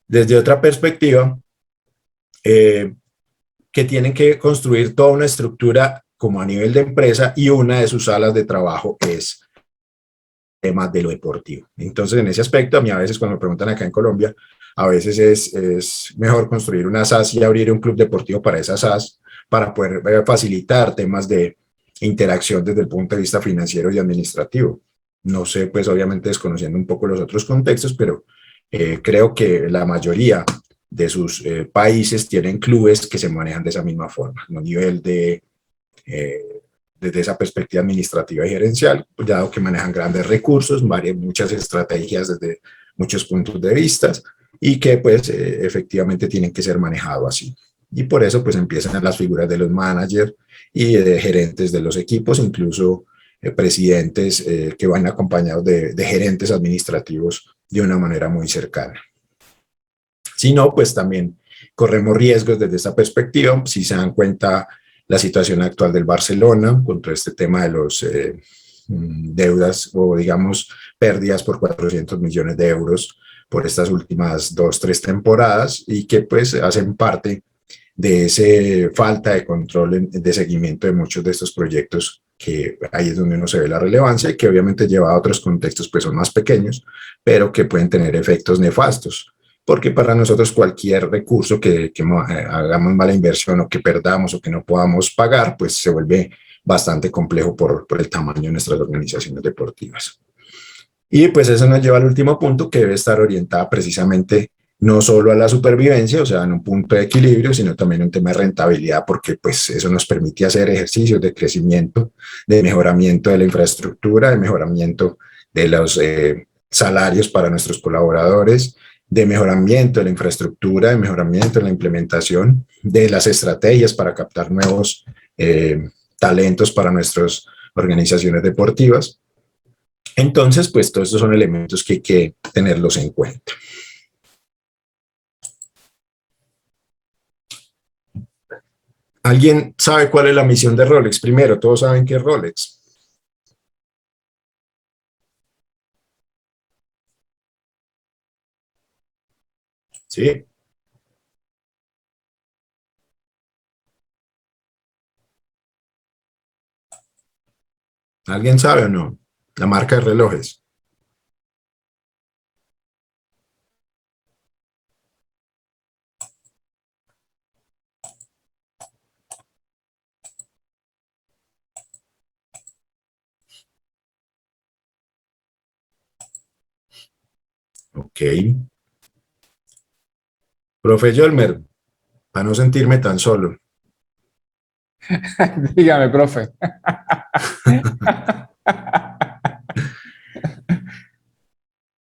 Desde otra perspectiva, que tienen que construir toda una estructura como a nivel de empresa, y una de sus salas de trabajo es temas de lo deportivo. Entonces, en ese aspecto, a mí a veces cuando me preguntan acá en Colombia, a veces es mejor construir una SAS y abrir un club deportivo para esa SAS, para poder facilitar temas de interacción desde el punto de vista financiero y administrativo. No sé, pues obviamente desconociendo un poco los otros contextos, pero creo que la mayoría de sus países tienen clubes que se manejan de esa misma forma, a nivel de desde esa perspectiva administrativa y gerencial, dado que manejan grandes recursos, muchas estrategias desde muchos puntos de vista, y que pues efectivamente tienen que ser manejados así. Y por eso pues empiezan las figuras de los managers y de gerentes de los equipos, incluso presidentes que van acompañados de gerentes administrativos de una manera muy cercana. Si no, pues también corremos riesgos desde esta perspectiva. Si se dan cuenta la situación actual del Barcelona contra este tema de los deudas o digamos pérdidas por 400 millones de euros por estas últimas 2-3 temporadas, y que pues hacen parte de esa falta de control de seguimiento de muchos de estos proyectos, que ahí es donde uno se ve la relevancia, y que obviamente lleva a otros contextos pues son más pequeños, pero que pueden tener efectos nefastos. Porque para nosotros cualquier recurso que hagamos mala inversión o que perdamos o que no podamos pagar, pues se vuelve bastante complejo por el tamaño de nuestras organizaciones deportivas. Y pues eso nos lleva al último punto, que debe estar orientada precisamente no solo a la supervivencia, o sea, en un punto de equilibrio, sino también un tema de rentabilidad, porque pues eso nos permite hacer ejercicios de crecimiento, de mejoramiento de la infraestructura, de mejoramiento de los salarios para nuestros colaboradores, de mejoramiento de la infraestructura, de mejoramiento de la implementación, de las estrategias para captar nuevos talentos para nuestras organizaciones deportivas. Entonces, pues todos estos son elementos que hay que tenerlos en cuenta. ¿Alguien sabe cuál es la misión de Rolex? Primero, todos saben qué es Rolex. Sí. ¿Alguien sabe o no? La marca de relojes. Ok. Profe Yolmer, para no sentirme tan solo. Dígame, profe.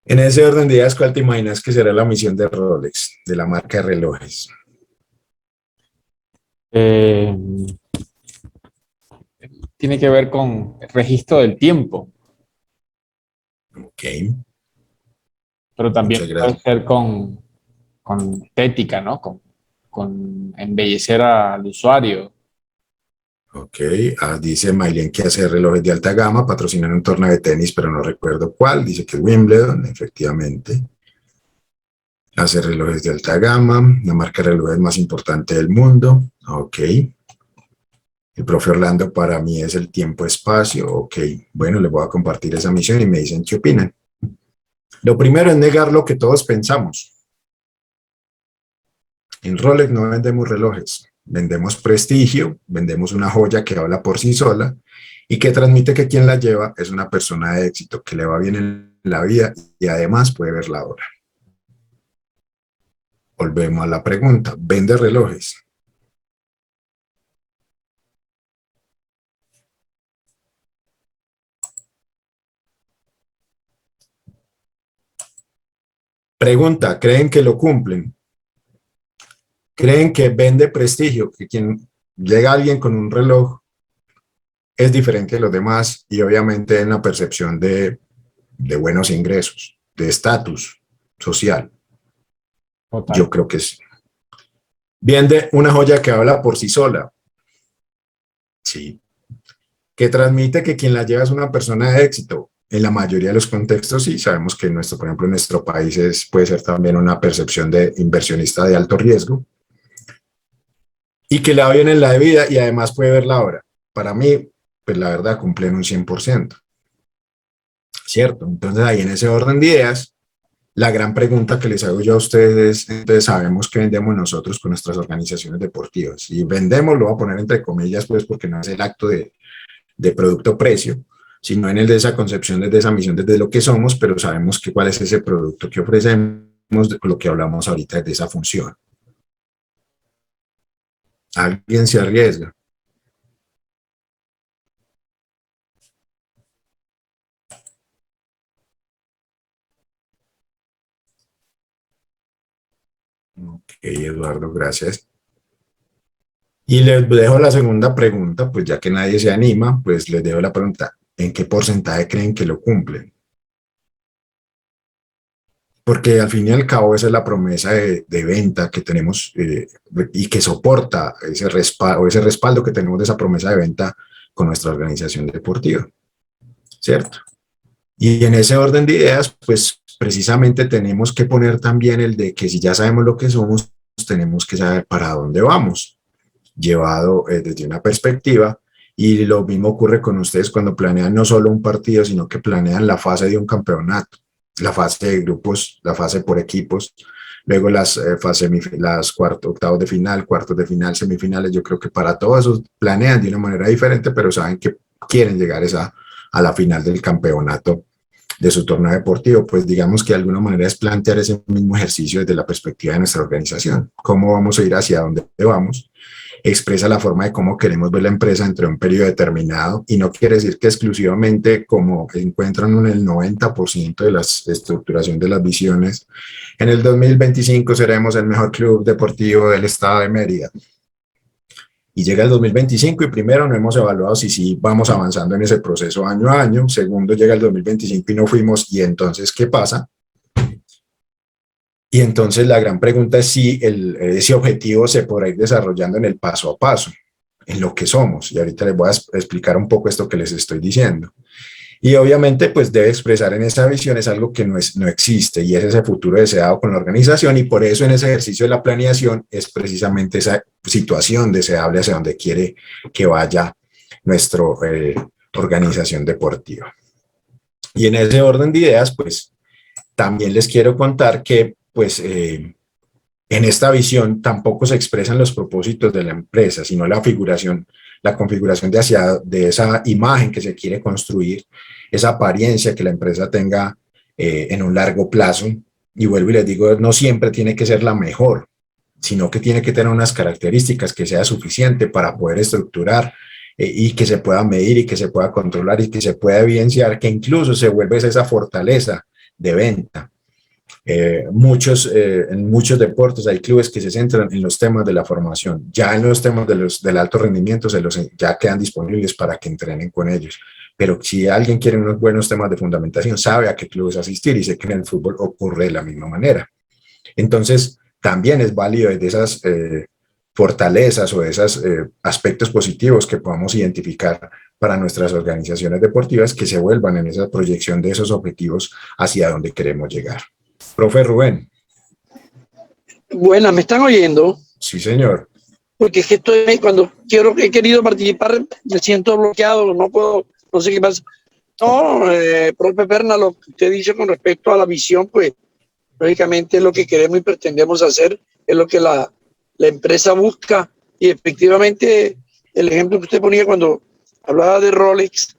En ese orden de ideas, ¿cuál te imaginas que será la misión de Rolex, de la marca de relojes? Tiene que ver con el registro del tiempo. Ok. Pero también Muchas puede gracias. ser con estética, ¿no? Con embellecer al usuario. Ok, dice Maylen que hace relojes de alta gama, patrocinan un torneo de tenis, pero no recuerdo cuál. Dice que es Wimbledon, efectivamente. Hace relojes de alta gama, la marca de relojes más importante del mundo. Ok. El profe Orlando para mí es el tiempo-espacio. Ok, bueno, les voy a compartir esa misión y me dicen qué opinan. Lo primero es negar lo que todos pensamos. En Rolex no vendemos relojes, vendemos prestigio, vendemos una joya que habla por sí sola y que transmite que quien la lleva es una persona de éxito, que le va bien en la vida y además puede ver la hora. Volvemos a la pregunta, ¿vende relojes? Pregunta, ¿creen que lo cumplen? ¿Creen que vende prestigio? Que quien llega alguien con un reloj es diferente de los demás y obviamente en la percepción de buenos ingresos, de estatus social. Total. Yo creo que sí. Vende una joya que habla por sí sola. Sí. Que transmite que quien la lleva es una persona de éxito. En la mayoría de los contextos sí, sabemos que por ejemplo en nuestro país puede ser también una percepción de inversionista de alto riesgo y que le va bien en la vida y además puede ver la hora. Para mí, pues la verdad cumplen un 100%. ¿Cierto? Entonces ahí en ese orden de ideas, la gran pregunta que les hago yo a ustedes es, entonces sabemos que vendemos nosotros con nuestras organizaciones deportivas. Y vendemos, lo voy a poner entre comillas, pues porque no es el acto de producto-precio, sino en el de esa concepción, desde esa misión, desde lo que somos, pero sabemos que cuál es ese producto que ofrecemos, de lo que hablamos ahorita, de esa función. ¿Alguien se arriesga? Ok, Eduardo, gracias. Y les dejo la segunda pregunta, pues ya que nadie se anima, pues les dejo la pregunta, ¿en qué porcentaje creen que lo cumplen? Porque al fin y al cabo esa es la promesa de venta que tenemos y que soporta ese respaldo que tenemos de esa promesa de venta con nuestra organización deportiva, ¿cierto? Y en ese orden de ideas, pues precisamente tenemos que poner también el de que si ya sabemos lo que somos, tenemos que saber para dónde vamos, llevado desde una perspectiva. Y lo mismo ocurre con ustedes cuando planean no solo un partido, sino que planean la fase de un campeonato, la fase de grupos, la fase por equipos, luego las octavos de final, cuartos de final, semifinales. Yo creo que para todos esos planean de una manera diferente, pero saben que quieren llegar a la final del campeonato de su torneo deportivo, pues digamos que de alguna manera es plantear ese mismo ejercicio desde la perspectiva de nuestra organización, cómo vamos a ir hacia dónde vamos, expresa la forma de cómo queremos ver la empresa dentro de un periodo determinado y no quiere decir que exclusivamente como encuentran en el 90% de la estructuración de las visiones, en el 2025 seremos el mejor club deportivo del estado de Mérida. Y llega el 2025 y primero no hemos evaluado si sí vamos avanzando en ese proceso año a año, segundo llega el 2025 y no fuimos, y entonces ¿qué pasa? Y entonces la gran pregunta es si ese objetivo se podrá ir desarrollando en el paso a paso, en lo que somos, y ahorita les voy a explicar un poco esto que les estoy diciendo. Y obviamente pues debe expresar en esa visión es algo que no existe y es ese futuro deseado con la organización, y por eso en ese ejercicio de la planeación es precisamente esa situación deseable hacia donde quiere que vaya nuestra organización deportiva. Y en ese orden de ideas pues también les quiero contar que pues en esta visión tampoco se expresan los propósitos de la empresa, sino la configuración de esa imagen que se quiere construir, esa apariencia que la empresa tenga en un largo plazo. Y vuelvo y les digo, no siempre tiene que ser la mejor, sino que tiene que tener unas características que sea suficiente para poder estructurar y que se pueda medir y que se pueda controlar y que se pueda evidenciar, que incluso se vuelve esa fortaleza de venta. En muchos deportes hay clubes que se centran en los temas de la formación, ya en los temas del alto rendimiento ya quedan disponibles para que entrenen con ellos, pero si alguien quiere unos buenos temas de fundamentación, sabe a qué clubes asistir, y sé que en el fútbol ocurre de la misma manera. Entonces también es válido de esas fortalezas o de esos aspectos positivos que podamos identificar para nuestras organizaciones deportivas, que se vuelvan en esa proyección de esos objetivos hacia donde queremos llegar. Profe Rubén. Buenas, ¿me están oyendo? Sí, señor. Porque es que cuando he querido participar, me siento bloqueado, no puedo, no sé qué pasa. No, profe Perna, lo que usted dice con respecto a la visión, pues, lógicamente es lo que queremos y pretendemos hacer, es lo que la empresa busca, y efectivamente el ejemplo que usted ponía cuando hablaba de Rolex,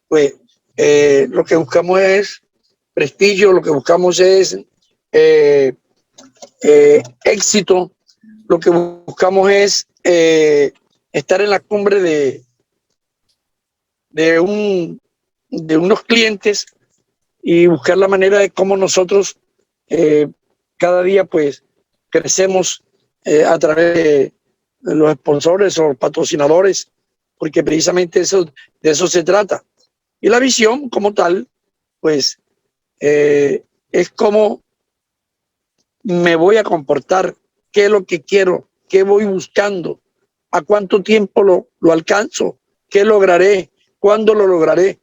pues lo que buscamos es prestigio, lo que buscamos es éxito, lo que buscamos es estar en la cumbre de unos clientes y buscar la manera de cómo nosotros cada día pues crecemos a través de los sponsores o patrocinadores, porque precisamente de eso se trata. Y la visión como tal pues es cómo me voy a comportar, qué es lo que quiero, qué voy buscando, a cuánto tiempo lo alcanzo, qué lograré, cuándo lo lograré.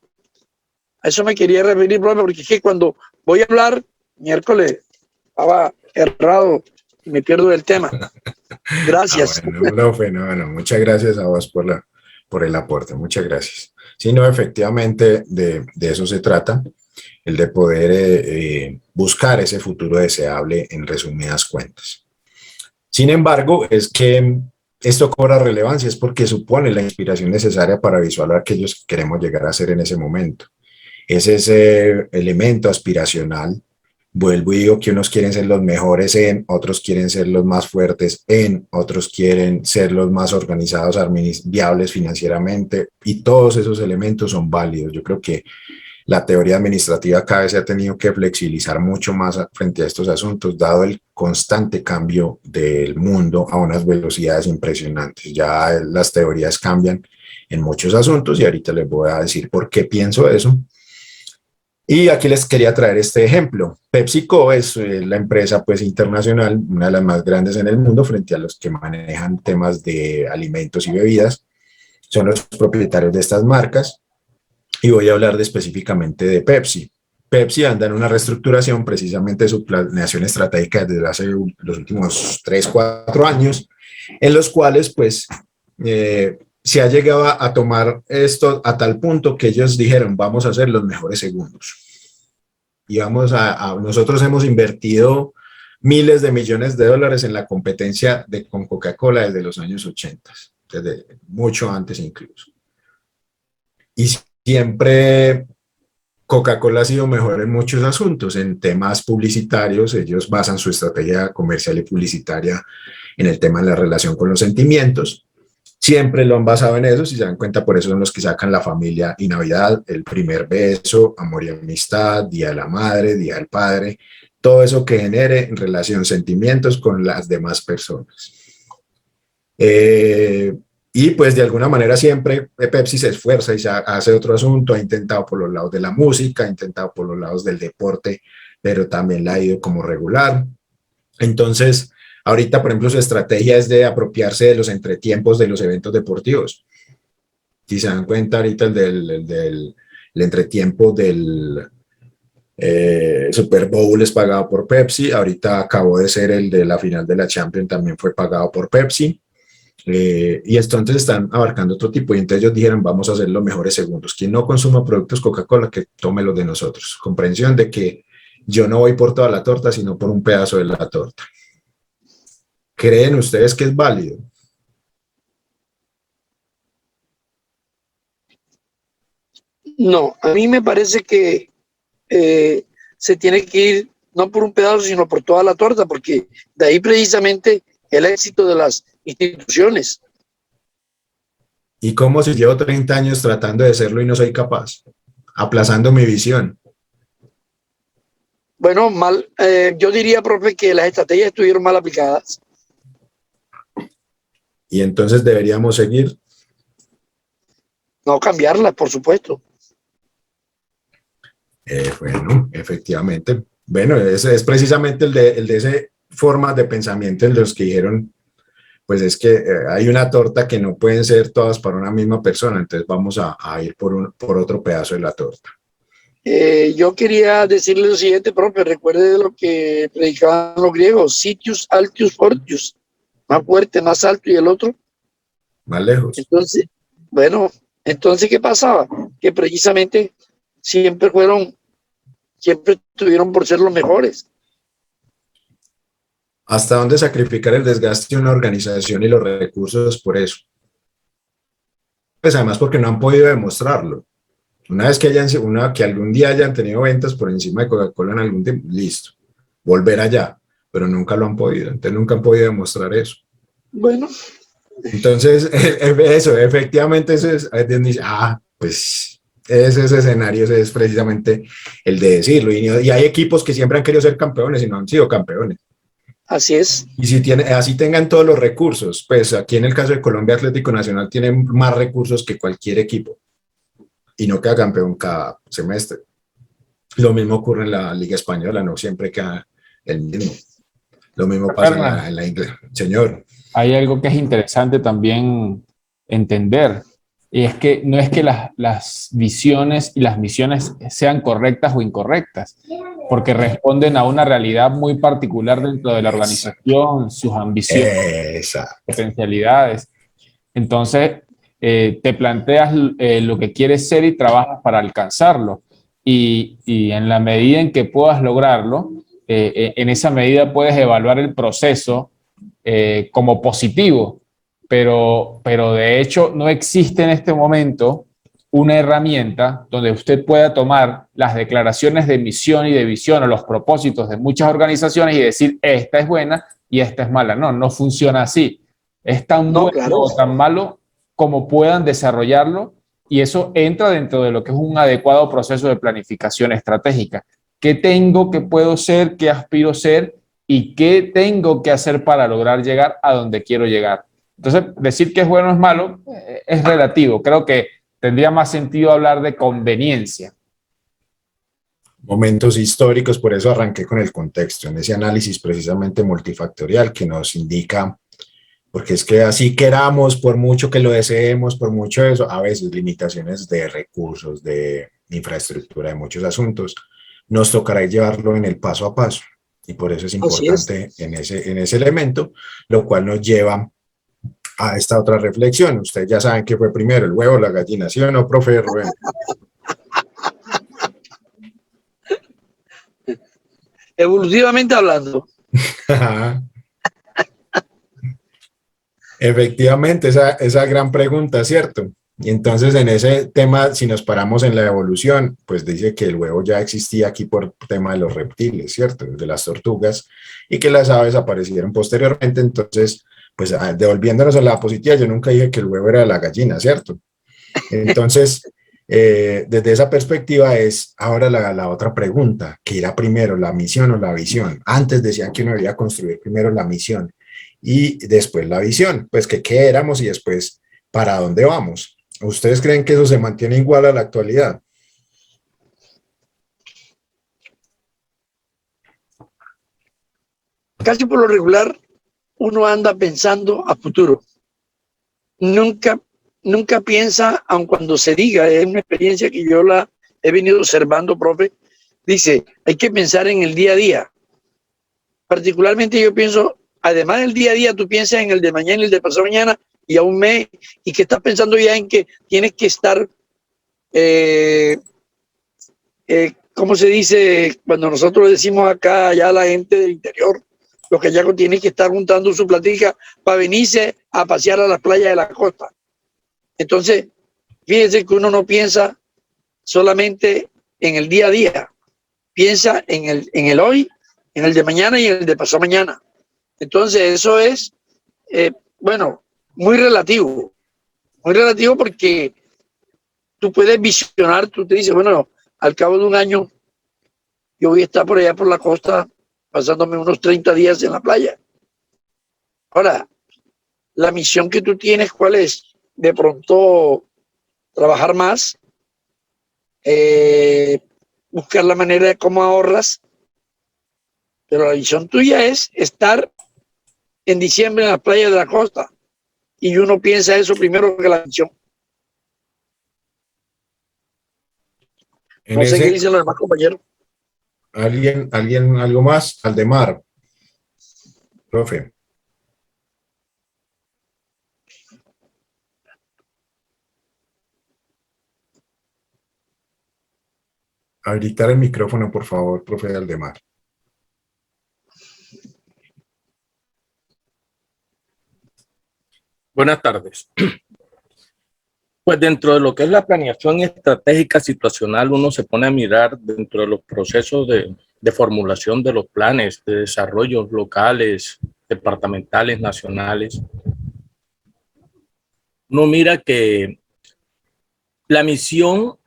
A eso me quería referir, profe, porque es que cuando voy a hablar, miércoles estaba errado y me pierdo del tema. Gracias. Bueno, profe, no, muchas gracias a vos por el aporte, muchas gracias. Sí, no, efectivamente de eso se trata, el de poder buscar ese futuro deseable en resumidas cuentas. Sin embargo, es que esto cobra relevancia, es porque supone la inspiración necesaria para visualizar aquellos que queremos llegar a ser en ese momento. Es ese elemento aspiracional. Vuelvo y digo que unos quieren ser los mejores otros quieren ser los más fuertes otros quieren ser los más organizados, viables financieramente, y todos esos elementos son válidos. Yo creo que la teoría administrativa cada vez se ha tenido que flexibilizar mucho más frente a estos asuntos, dado el constante cambio del mundo a unas velocidades impresionantes. Ya las teorías cambian en muchos asuntos y ahorita les voy a decir por qué pienso eso. Y aquí les quería traer este ejemplo. PepsiCo es la empresa pues internacional, una de las más grandes en el mundo frente a los que manejan temas de alimentos y bebidas. Son los propietarios de estas marcas. Y voy a hablar específicamente de Pepsi. Pepsi anda en una reestructuración precisamente de su planeación estratégica desde hace los últimos 3-4 años, en los cuales pues se ha llegado a tomar esto a tal punto que ellos dijeron, vamos a hacer los mejores segundos. Y nosotros hemos invertido miles de millones de dólares en la competencia con Coca-Cola desde los años 80, desde mucho antes incluso. Y siempre Coca-Cola ha sido mejor en muchos asuntos, en temas publicitarios. Ellos basan su estrategia comercial y publicitaria en el tema de la relación con los sentimientos. Siempre lo han basado en eso, si se dan cuenta, por eso son los que sacan La Familia y Navidad, El Primer Beso, Amor y Amistad, Día de la Madre, Día del Padre, todo eso que genere en relación sentimientos con las demás personas. Y pues de alguna manera siempre Pepsi se esfuerza y hace otro asunto, ha intentado por los lados de la música, ha intentado por los lados del deporte, pero también la ha ido como regular. Entonces, ahorita, por ejemplo, su estrategia es de apropiarse de los entretiempos de los eventos deportivos. Si se dan cuenta, ahorita el entretiempo del Super Bowl es pagado por Pepsi. Ahorita acabó de ser el de la final de la Champions, también fue pagado por Pepsi. Y entonces están abarcando otro tipo. Y entonces ellos dijeron, vamos a hacer los mejores segundos. Quien no consuma productos Coca-Cola, que tome los de nosotros. Comprensión de que yo no voy por toda la torta, sino por un pedazo de la torta. ¿Creen ustedes que es válido? No, a mí me parece que se tiene que ir no por un pedazo, sino por toda la torta, porque de ahí precisamente el éxito de las instituciones. ¿Y cómo si llevo 30 años tratando de hacerlo y no soy capaz? Aplazando mi visión. Bueno, yo diría, profe, que las estrategias estuvieron mal aplicadas. Y entonces deberíamos seguir. No cambiarlas, por supuesto. Bueno, efectivamente. Bueno, ese es precisamente el de ese forma de pensamiento en los que dijeron, pues es que hay una torta que no pueden ser todas para una misma persona, entonces vamos a ir por otro pedazo de la torta. Yo quería decirle lo siguiente, profe, recuerde de lo que predicaban los griegos, sitius altius fortius, más fuerte, más alto, y el otro más lejos. Entonces, bueno, entonces ¿qué pasaba? Que precisamente siempre estuvieron por ser los mejores. ¿Hasta dónde sacrificar el desgaste de una organización y los recursos por eso? Pues además porque no han podido demostrarlo. Una vez que algún día hayan tenido ventas por encima de Coca-Cola en algún tiempo, listo, volver allá, pero nunca lo han podido, entonces nunca han podido demostrar eso. Bueno. Entonces, eso, efectivamente, eso es, pues ese escenario es precisamente el de decirlo, y hay equipos que siempre han querido ser campeones y no han sido campeones. Así es. Y si así tengan todos los recursos, pues aquí en el caso de Colombia Atlético Nacional tiene más recursos que cualquier equipo y no queda campeón cada semestre. Lo mismo ocurre en la Liga Española, no siempre queda el mismo. Lo mismo pasa en la inglés. Señor. Hay algo que es interesante también entender, y es que no es que las visiones y las misiones sean correctas o incorrectas, porque responden a una realidad muy particular dentro de la organización, sus ambiciones, potencialidades. Entonces, te planteas lo que quieres ser y trabajas para alcanzarlo. Y en la medida en que puedas lograrlo, en esa medida puedes evaluar el proceso como positivo, pero de hecho no existe en este momento una herramienta donde usted pueda tomar las declaraciones de misión y de visión o los propósitos de muchas organizaciones y decir, esta es buena y esta es mala. No funciona así. Es tan bueno o tan malo como puedan desarrollarlo, y eso entra dentro de lo que es un adecuado proceso de planificación estratégica. ¿Qué tengo, qué puedo ser, qué aspiro a ser y qué tengo que hacer para lograr llegar a donde quiero llegar? Entonces, decir que es bueno o es malo es relativo. Creo que tendría más sentido hablar de conveniencia. Momentos históricos, por eso arranqué con el contexto, en ese análisis precisamente multifactorial que nos indica, porque es que así queramos, por mucho que lo deseemos, por mucho eso, a veces limitaciones de recursos, de infraestructura, de muchos asuntos, nos tocará llevarlo en el paso a paso, y por eso es importante en ese elemento, lo cual nos lleva a esta otra reflexión. Ustedes ya saben qué fue primero, el huevo o la gallina, ¿sí o no, profe Rubén? Evolutivamente hablando. Efectivamente, esa gran pregunta, ¿cierto? Y entonces en ese tema, si nos paramos en la evolución, pues dice que el huevo ya existía aquí por tema de los reptiles, ¿cierto? De las tortugas, y que las aves aparecieron posteriormente. Entonces, pues devolviéndonos a la diapositiva, yo nunca dije que el huevo era la gallina, ¿cierto? Entonces, desde esa perspectiva es ahora la otra pregunta, ¿qué era primero, la misión o la visión? Antes decían que uno debía construir primero la misión y después la visión, pues que qué éramos y después para dónde vamos. ¿Ustedes creen que eso se mantiene igual a la actualidad? Casi por lo regular, uno anda pensando a futuro. Nunca piensa, aun cuando se diga, es una experiencia que yo la he venido observando, profe, dice, hay que pensar en el día a día. Particularmente yo pienso, además del día a día, tú piensas en el de mañana y el de pasado mañana y a un mes, y que estás pensando ya en que tienes que estar, ¿cómo se dice? Cuando nosotros decimos acá, ya la gente del interior, los que ya tienen que estar juntando su platica para venirse a pasear a las playas de la costa. Entonces, fíjense que uno no piensa solamente en el día a día, piensa en el hoy, en el de mañana y en el de pasado mañana. Entonces, eso es, bueno, muy relativo porque tú puedes visionar, tú te dices, bueno, al cabo de un año yo voy a estar por allá por la costa pasándome unos 30 días en la playa. Ahora, la misión que tú tienes, ¿cuál es? De pronto trabajar más, buscar la manera de cómo ahorras, pero la visión tuya es estar en diciembre en las playas de la costa, y uno piensa eso primero que la misión. No sé qué dicen los demás compañeros. ¿Alguien, algo más? Aldemar, profe. Habilitar el micrófono, por favor, profe Aldemar. Buenas tardes. Pues dentro de lo que es la planeación estratégica situacional, uno se pone a mirar dentro de los procesos de formulación de los planes de desarrollo locales, departamentales, nacionales. Uno mira que la misión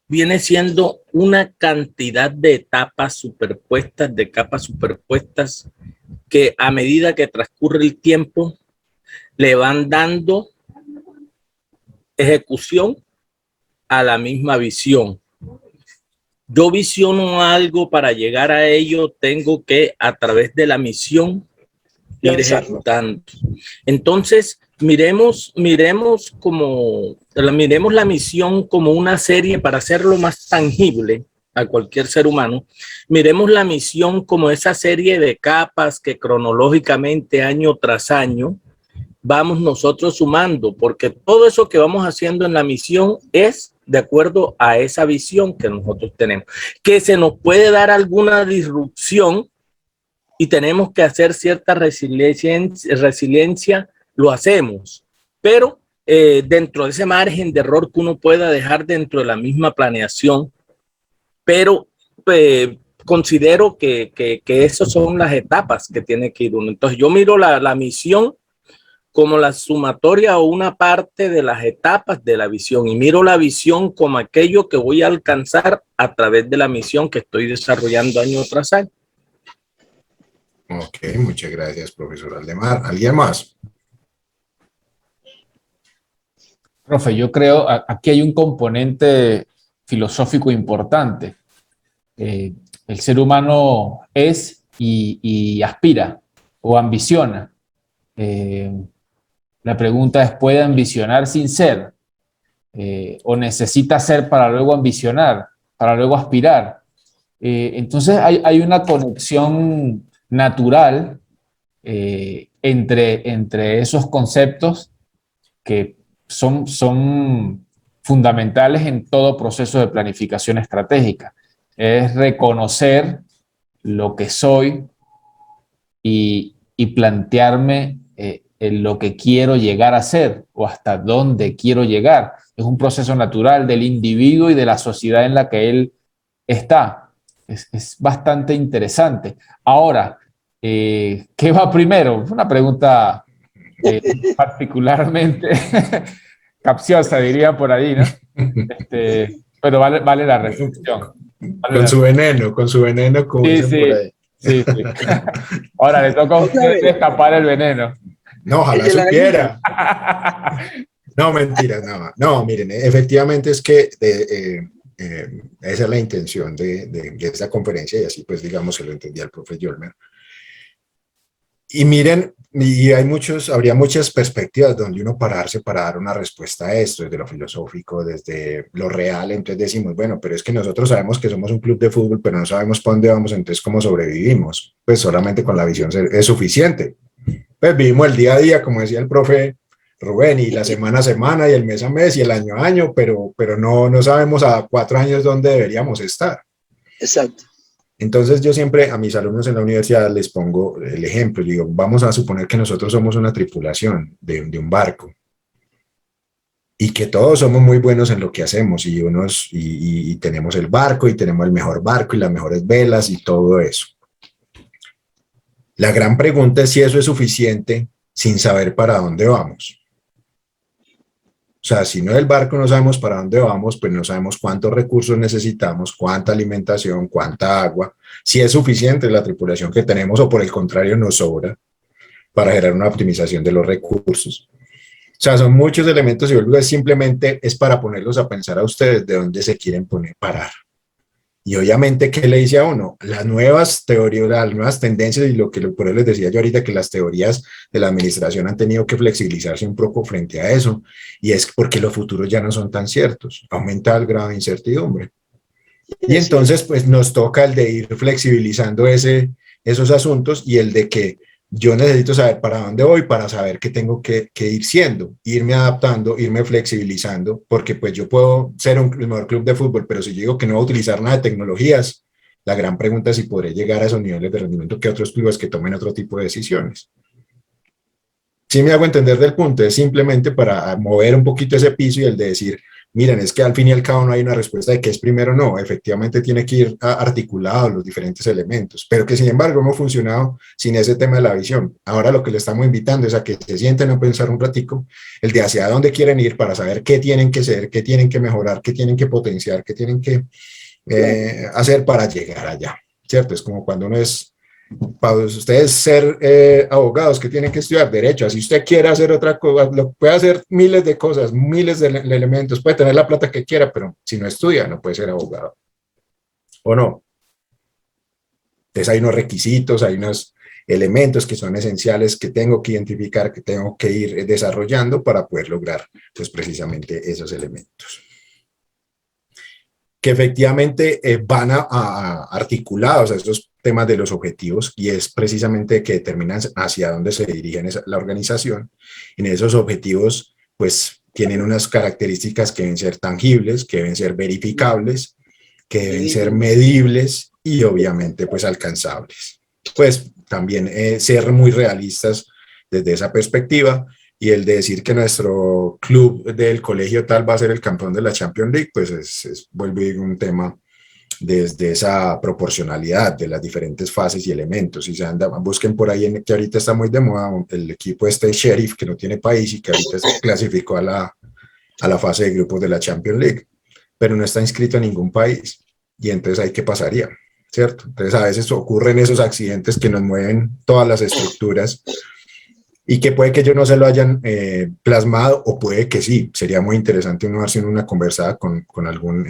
viene siendo una cantidad de etapas superpuestas, de capas superpuestas, que a medida que transcurre el tiempo le van dando ejecución a la misma visión. Yo visiono algo, para llegar a ello tengo que, a través de la misión, ir ejecutando. Entonces, miremos la misión como una serie, para hacerlo más tangible a cualquier ser humano. Miremos la misión como esa serie de capas que cronológicamente, año tras año, vamos nosotros sumando, porque todo eso que vamos haciendo en la misión es de acuerdo a esa visión que nosotros tenemos. Que se nos puede dar alguna disrupción y tenemos que hacer cierta resiliencia, lo hacemos, pero dentro de ese margen de error que uno pueda dejar dentro de la misma planeación, pero considero que esas son las etapas que tiene que ir uno. Entonces yo miro la misión como la sumatoria o una parte de las etapas de la visión, y miro la visión como aquello que voy a alcanzar a través de la misión que estoy desarrollando año tras año. Ok, muchas gracias, profesor Aldemar. ¿Alguien más? Profe, yo creo aquí hay un componente filosófico importante. El ser humano es y aspira o ambiciona. La pregunta es, ¿puede ambicionar sin ser? ¿O necesita ser para luego ambicionar, para luego aspirar? Entonces hay una conexión natural entre esos conceptos que son fundamentales en todo proceso de planificación estratégica. Es reconocer lo que soy y plantearme lo que quiero llegar a ser o hasta dónde quiero llegar. Es un proceso natural del individuo y de la sociedad en la que él está. Es bastante interesante. Ahora, ¿qué va primero? Una pregunta particularmente capciosa, diría por ahí, ¿no? Pero vale la reflexión. Con su veneno, como sí, dicen por ahí. Sí. Ahora le toca a usted escapar el veneno. No, ojalá supiera. No, mentiras, no, miren, efectivamente es que esa es la intención de esta conferencia y así pues digamos se lo entendía el profe Yolmer. Y miren, y habría muchas perspectivas donde uno pararse para dar una respuesta a esto, desde lo filosófico, desde lo real. Entonces decimos, bueno, pero es que nosotros sabemos que somos un club de fútbol, pero no sabemos para dónde vamos, entonces ¿cómo sobrevivimos? Pues solamente con la visión es suficiente. Pues vivimos el día a día, como decía el profe Rubén, y la semana a semana, y el mes a mes, y el año a año, pero no sabemos a 4 años dónde deberíamos estar. Exacto. Entonces yo siempre a mis alumnos en la universidad les pongo el ejemplo, digo, vamos a suponer que nosotros somos una tripulación de un barco y que todos somos muy buenos en lo que hacemos y tenemos el barco y tenemos el mejor barco y las mejores velas y todo eso. La gran pregunta es si eso es suficiente sin saber para dónde vamos. O sea, si no el barco no sabemos para dónde vamos, pues no sabemos cuántos recursos necesitamos, cuánta alimentación, cuánta agua, si es suficiente la tripulación que tenemos o por el contrario nos sobra para generar una optimización de los recursos. O sea, son muchos elementos y luego simplemente es para ponerlos a pensar a ustedes de dónde se quieren parar. Y obviamente, ¿qué le dice a uno? Las nuevas teorías, las nuevas tendencias y por eso les decía yo ahorita que las teorías de la administración han tenido que flexibilizarse un poco frente a eso, y es porque los futuros ya no son tan ciertos, aumenta el grado de incertidumbre. Y entonces, pues nos toca el de ir flexibilizando esos asuntos y el de que yo necesito saber para dónde voy para saber qué tengo que ir siendo, irme adaptando, irme flexibilizando, porque pues yo puedo ser el mejor club de fútbol, pero si yo digo que no voy a utilizar nada de tecnologías, la gran pregunta es si podré llegar a esos niveles de rendimiento que otros clubes que tomen otro tipo de decisiones. Si me hago entender del punto, es simplemente para mover un poquito ese piso y el de decir, miren, es que al fin y al cabo no hay una respuesta de qué es primero, no, efectivamente tiene que ir articulado los diferentes elementos, pero que sin embargo hemos funcionado sin ese tema de la visión. Ahora lo que le estamos invitando es a que se sienten a pensar un ratico, el de hacia dónde quieren ir para saber qué tienen que ser, qué tienen que mejorar, qué tienen que potenciar, qué tienen que hacer para llegar allá, ¿cierto? Es como cuando uno es, para ustedes ser abogados que tienen que estudiar derecho, así usted quiere hacer otra cosa, puede hacer miles de cosas, miles de elementos, puede tener la plata que quiera, pero si no estudia no puede ser abogado, ¿o no? Entonces hay unos requisitos, hay unos elementos que son esenciales que tengo que identificar, que tengo que ir desarrollando para poder lograr pues precisamente esos elementos. Que efectivamente van articulados a estos temas de los objetivos y es precisamente que determinan hacia dónde se dirigen la organización. En esos objetivos pues tienen unas características que deben ser tangibles, que deben ser verificables, que deben ser medibles y obviamente pues alcanzables. Pues también ser muy realistas desde esa perspectiva. Y el de decir que nuestro club del colegio tal va a ser el campeón de la Champions League, pues vuelve un tema desde esa proporcionalidad de las diferentes fases y elementos. Y busquen por ahí, que ahorita está muy de moda, el equipo Sheriff, que no tiene país y que ahorita se clasificó a la fase de grupos de la Champions League, pero no está inscrito en ningún país. Y entonces ahí, ¿qué pasaría? ¿Cierto? Entonces a veces ocurren esos accidentes que nos mueven todas las estructuras y que puede que ellos no se lo hayan plasmado o puede que sí. Sería muy interesante uno hacer una conversada con algún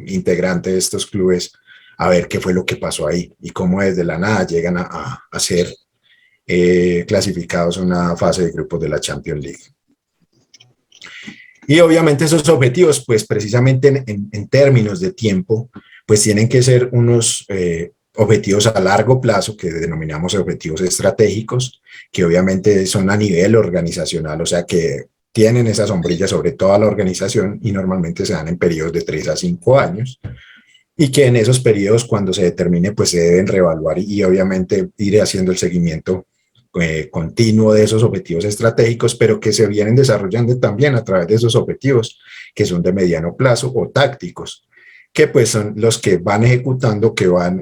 integrante de estos clubes a ver qué fue lo que pasó ahí y cómo desde la nada llegan a ser clasificados en una fase de grupos de la Champions League. Y obviamente esos objetivos, pues precisamente en términos de tiempo, pues tienen que ser unos objetivos a largo plazo que denominamos objetivos estratégicos, que obviamente son a nivel organizacional, o sea que tienen esa sombrilla sobre toda la organización y normalmente se dan en periodos de 3 a 5 años y que en esos periodos cuando se determine pues se deben reevaluar y obviamente ir haciendo el seguimiento continuo de esos objetivos estratégicos, pero que se vienen desarrollando también a través de esos objetivos que son de mediano plazo o tácticos, que pues son los que van ejecutando, que van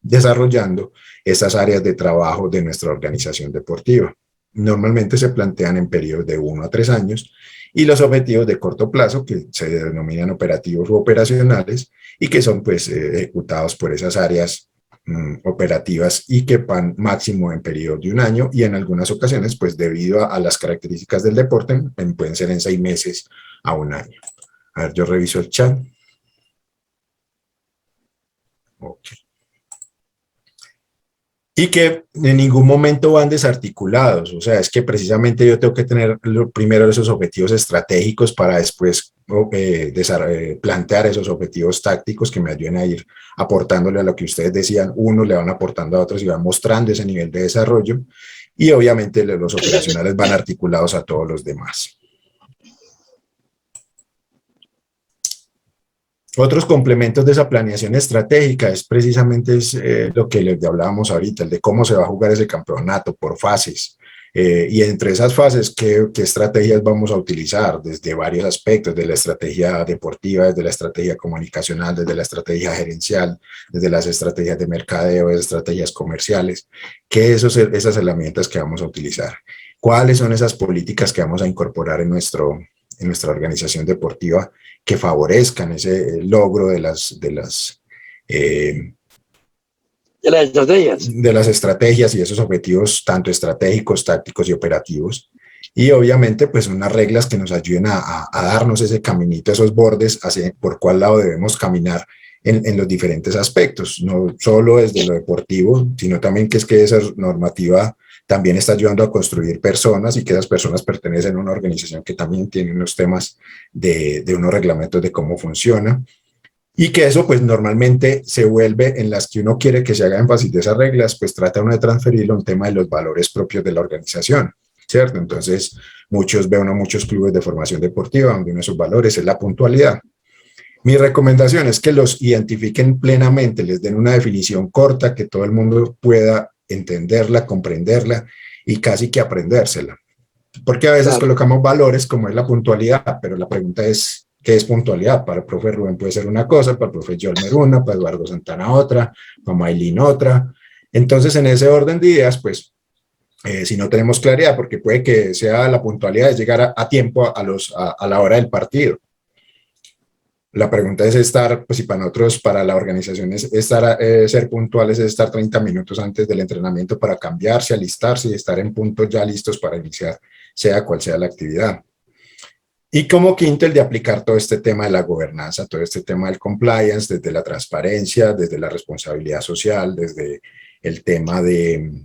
desarrollando estas áreas de trabajo de nuestra organización deportiva. Normalmente se plantean en periodos de 1 a 3 años, y los objetivos de corto plazo, que se denominan operativos u operacionales, y que son pues ejecutados por esas áreas operativas y que van máximo en periodo de 1 año, y en algunas ocasiones pues debido a las características del deporte pueden ser en 6 meses a 1 año. A ver, yo reviso el chat. Ok. Y que en ningún momento van desarticulados, o sea, es que precisamente yo tengo que tener primero esos objetivos estratégicos para después plantear esos objetivos tácticos que me ayuden a ir aportándole a lo que ustedes decían, unos le van aportando a otros y van mostrando ese nivel de desarrollo, y obviamente los operacionales van articulados a todos los demás. Otros complementos de esa planeación estratégica es precisamente lo que les hablábamos ahorita, el de cómo se va a jugar ese campeonato por fases. Y entre esas fases, ¿qué estrategias vamos a utilizar? Desde varios aspectos, desde la estrategia deportiva, desde la estrategia comunicacional, desde la estrategia gerencial, desde las estrategias de mercadeo, desde estrategias comerciales. ¿Qué son esas herramientas que vamos a utilizar? ¿Cuáles son esas políticas que vamos a incorporar en nuestra organización deportiva que favorezcan ese logro de las estrategias y esos objetivos tanto estratégicos, tácticos y operativos? Y obviamente pues unas reglas que nos ayuden a darnos ese caminito, esos bordes hacia por cuál lado debemos caminar en los diferentes aspectos, no solo desde lo deportivo, sino también que esa normativa también está ayudando a construir personas, y que esas personas pertenecen a una organización que también tiene unos temas de unos reglamentos de cómo funciona, y que eso pues normalmente se vuelve en las que uno quiere que se haga énfasis de esas reglas, pues trata uno de transferirlo a un tema de los valores propios de la organización, ¿cierto? Entonces muchos clubes de formación deportiva donde uno de sus valores es la puntualidad. Mi recomendación es que los identifiquen plenamente, les den una definición corta que todo el mundo pueda entenderla, comprenderla y casi que aprendérsela. Porque a veces colocamos valores como es la puntualidad, pero la pregunta es, ¿qué es puntualidad? Para el profe Rubén puede ser una cosa, para el profe Yolmer una, para Eduardo Santana otra, para Maylin otra. Entonces, en ese orden de ideas, pues, si no tenemos claridad, porque puede que sea la puntualidad es llegar a tiempo a la hora del partido. La pregunta es estar, pues si para nosotros, para la organización es estar, ser puntuales, es estar 30 minutos antes del entrenamiento para cambiarse, alistarse y estar en punto ya listos para iniciar, sea cual sea la actividad. Y como quinto, el de aplicar todo este tema de la gobernanza, todo este tema del compliance, desde la transparencia, desde la responsabilidad social, desde el tema de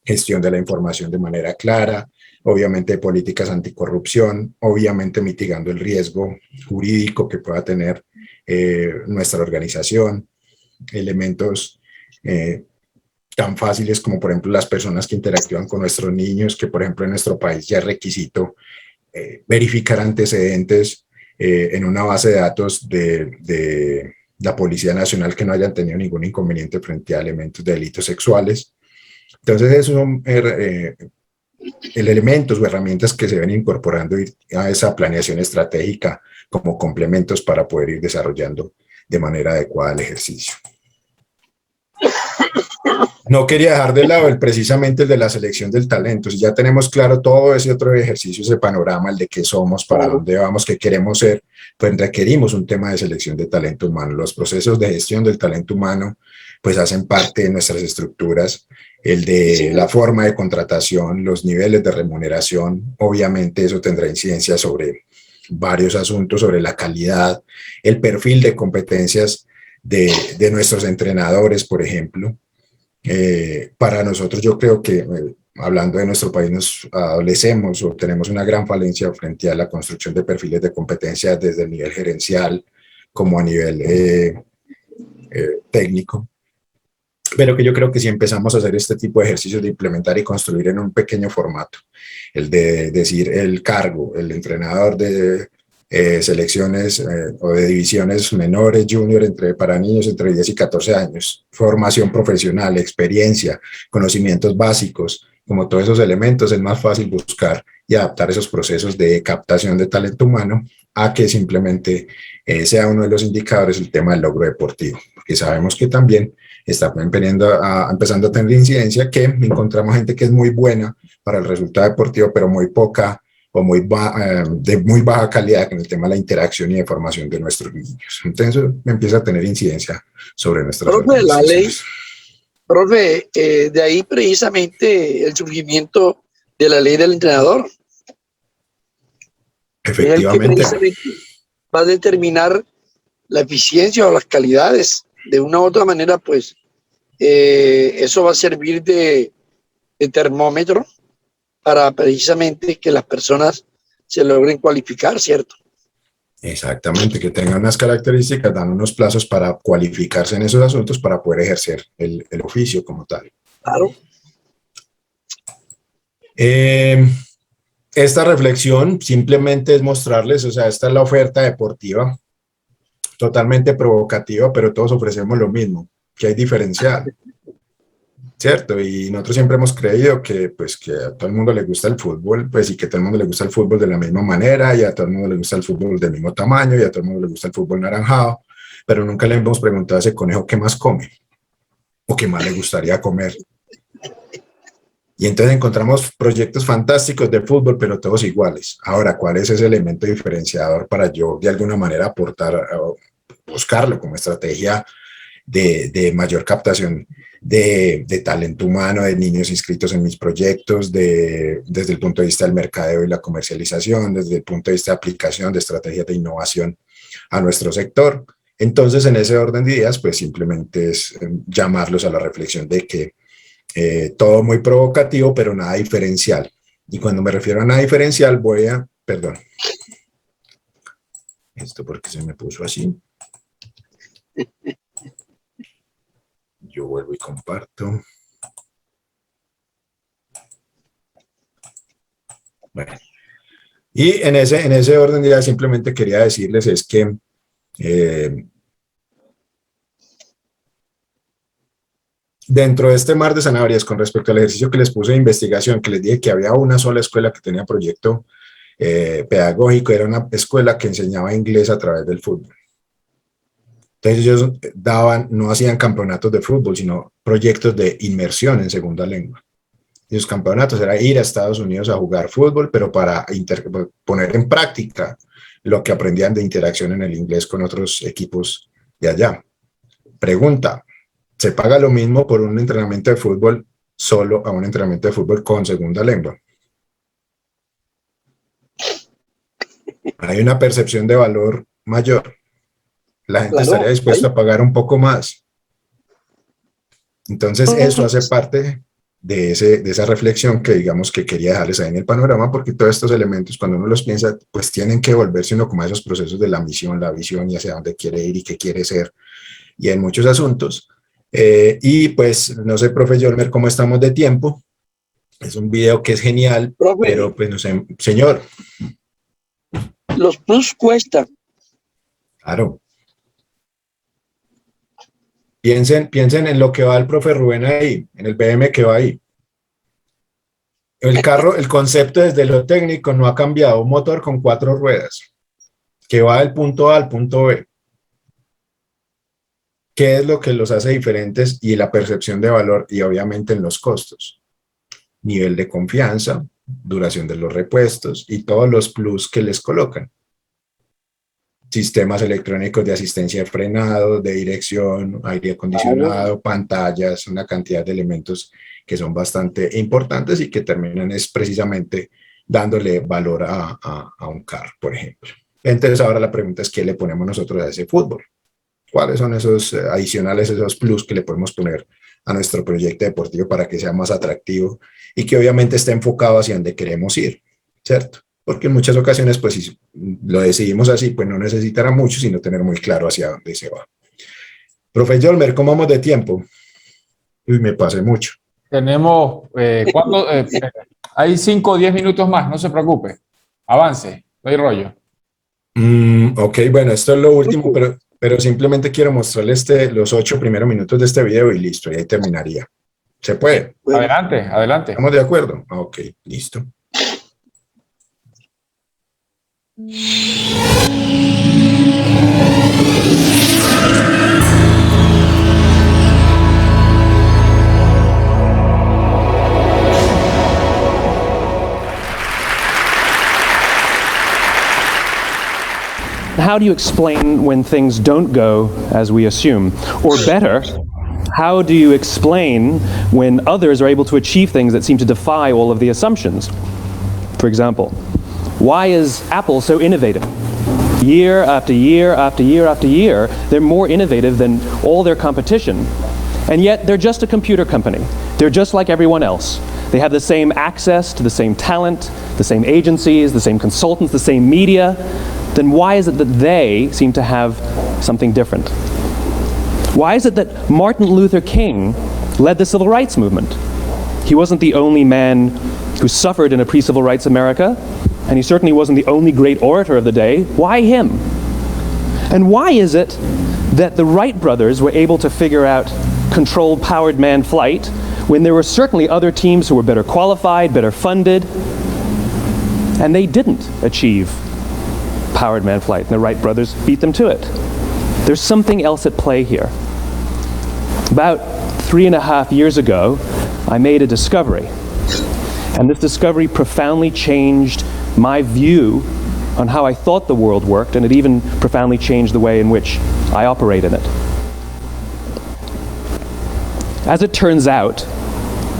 gestión de la información de manera clara, obviamente políticas anticorrupción, obviamente mitigando el riesgo jurídico que pueda tener nuestra organización, elementos tan fáciles como por ejemplo las personas que interactúan con nuestros niños, que por ejemplo en nuestro país ya es requisito verificar antecedentes en una base de datos de la Policía Nacional que no hayan tenido ningún inconveniente frente a elementos de delitos sexuales. Entonces esos son elementos o herramientas que se ven incorporando a esa planeación estratégica como complementos para poder ir desarrollando de manera adecuada el ejercicio. No quería dejar de lado precisamente el de la selección del talento. Si ya tenemos claro todo ese otro ejercicio, ese panorama, el de qué somos, para dónde vamos, qué queremos ser, pues requerimos un tema de selección de talento humano. Los procesos de gestión del talento humano pues hacen parte de nuestras estructuras, el de la forma de contratación, los niveles de remuneración, obviamente eso tendrá incidencia sobre varios asuntos, sobre la calidad, el perfil de competencias de nuestros entrenadores, por ejemplo. Para nosotros yo creo que, hablando de nuestro país, nos adolecemos o tenemos una gran falencia frente a la construcción de perfiles de competencia desde el nivel gerencial como a nivel técnico. Pero que yo creo que si empezamos a hacer este tipo de ejercicios de implementar y construir en un pequeño formato, el de decir el cargo, el entrenador de selecciones o de divisiones menores, junior, para niños entre 10 y 14 años, formación profesional, experiencia, conocimientos básicos, como todos esos elementos, es más fácil buscar y adaptar esos procesos de captación de talento humano a que simplemente sea uno de los indicadores el tema del logro deportivo, porque sabemos que también está empezando a tener incidencia que encontramos gente que es muy buena para el resultado deportivo, pero muy poca o de muy baja calidad en el tema de la interacción y de formación de nuestros niños. Entonces eso empieza a tener incidencia sobre nuestras organizaciones. Profe, de ahí precisamente el surgimiento de la ley del entrenador. Efectivamente. Es el que va a determinar la eficiencia o las calidades. De una u otra manera, pues, eso va a servir de termómetro para precisamente que las personas se logren cualificar, ¿cierto? Exactamente, que tengan unas características, dan unos plazos para cualificarse en esos asuntos para poder ejercer el oficio como tal. Claro. Esta reflexión simplemente es mostrarles, o sea, esta es la oferta deportiva, totalmente provocativa, pero todos ofrecemos lo mismo, que hay diferencial, ¿cierto? Y nosotros siempre hemos creído que, pues, que a todo el mundo le gusta el fútbol, pues, y que a todo el mundo le gusta el fútbol de la misma manera, y a todo el mundo le gusta el fútbol del mismo tamaño, y a todo el mundo le gusta el fútbol naranjado, pero nunca le hemos preguntado a ese conejo qué más come, o qué más le gustaría comer. Y entonces encontramos proyectos fantásticos de fútbol, pero todos iguales. Ahora, ¿cuál es ese elemento diferenciador para yo, de alguna manera, aportar, buscarlo como estrategia de mayor captación de talento humano, de niños inscritos en mis proyectos, desde el punto de vista del mercadeo y la comercialización, desde el punto de vista de aplicación de estrategias de innovación a nuestro sector? Entonces, en ese orden de ideas, pues simplemente es llamarlos a la reflexión de que todo muy provocativo, pero nada diferencial. Y cuando me refiero a nada diferencial, perdón, esto porque se me puso así. Yo vuelvo y comparto. Bueno. Y en ese orden de ideas simplemente quería decirles es que dentro de este mar de zanahorias, con respecto al ejercicio que les puse de investigación, que les dije que había una sola escuela que tenía proyecto pedagógico, era una escuela que enseñaba inglés a través del fútbol. Entonces ellos no hacían campeonatos de fútbol, sino proyectos de inmersión en segunda lengua. Y sus campeonatos era ir a Estados Unidos a jugar fútbol, pero para poner en práctica lo que aprendían de interacción en el inglés con otros equipos de allá. Pregunta: ¿se paga lo mismo por un entrenamiento de fútbol solo a un entrenamiento de fútbol con segunda lengua? Hay una percepción de valor mayor. La gente estaría dispuesta a pagar un poco más. Entonces, eso hace parte de esa reflexión que digamos que quería dejarles ahí en el panorama, porque todos estos elementos, cuando uno los piensa, pues tienen que volverse uno como a esos procesos de la misión, la visión y hacia dónde quiere ir y qué quiere ser, y en muchos asuntos. Y pues, no sé, profe Yolmer, cómo estamos de tiempo. Es un video que es genial, profe, pero pues no sé, señor. Los plus cuestan. Claro. Piensen en lo que va el profe Rubén ahí, en el BM que va ahí. El carro, el concepto desde lo técnico no ha cambiado. Un motor con 4 ruedas que va del punto A al punto B. ¿Qué es lo que los hace diferentes? Y la percepción de valor y obviamente en los costos. Nivel de confianza, duración de los repuestos y todos los plus que les colocan. Sistemas electrónicos de asistencia de frenado, de dirección, aire acondicionado, pantallas, una cantidad de elementos que son bastante importantes y que terminan es precisamente dándole valor a un carro, por ejemplo. Entonces ahora la pregunta es, ¿qué le ponemos nosotros a ese fútbol? ¿Cuáles son esos adicionales, esos plus que le podemos poner a nuestro proyecto deportivo para que sea más atractivo y que obviamente esté enfocado hacia donde queremos ir, ¿cierto? Porque en muchas ocasiones, pues si lo decidimos así, pues no necesitará mucho, sino tener muy claro hacia dónde se va. Profe Yolmer, ¿cómo vamos de tiempo? Uy, me pasé mucho. Tenemos, hay 5 o 10 minutos más, no se preocupe. Avance, no hay rollo. Ok, bueno, esto es lo último, pero simplemente quiero mostrarles los 8 primeros minutos de este video y listo, y ahí terminaría. ¿Se puede? Bueno, Adelante, adelante. ¿Estamos de acuerdo? Ok, listo. How do you explain when things don't go as we assume? Or better, how do you explain when others are able to achieve things that seem to defy all of the assumptions? For example, why is Apple so innovative? Year after year after year after year, they're more innovative than all their competition. And yet they're just a computer company. They're just like everyone else. They have the same access to the same talent, the same agencies, the same consultants, the same media. Then why is it that they seem to have something different? Why is it that Martin Luther King led the civil rights movement? He wasn't the only man who suffered in a pre-civil rights America, and he certainly wasn't the only great orator of the day. Why him? And why is it that the Wright brothers were able to figure out controlled powered manned flight when there were certainly other teams who were better qualified, better funded, and they didn't achieve powered manned flight, and the Wright brothers beat them to it? There's something else at play here. About 3.5 years ago, I made a discovery, and this discovery profoundly changed my view on how I thought the world worked, and it even profoundly changed the way in which I operate in it. As it turns out,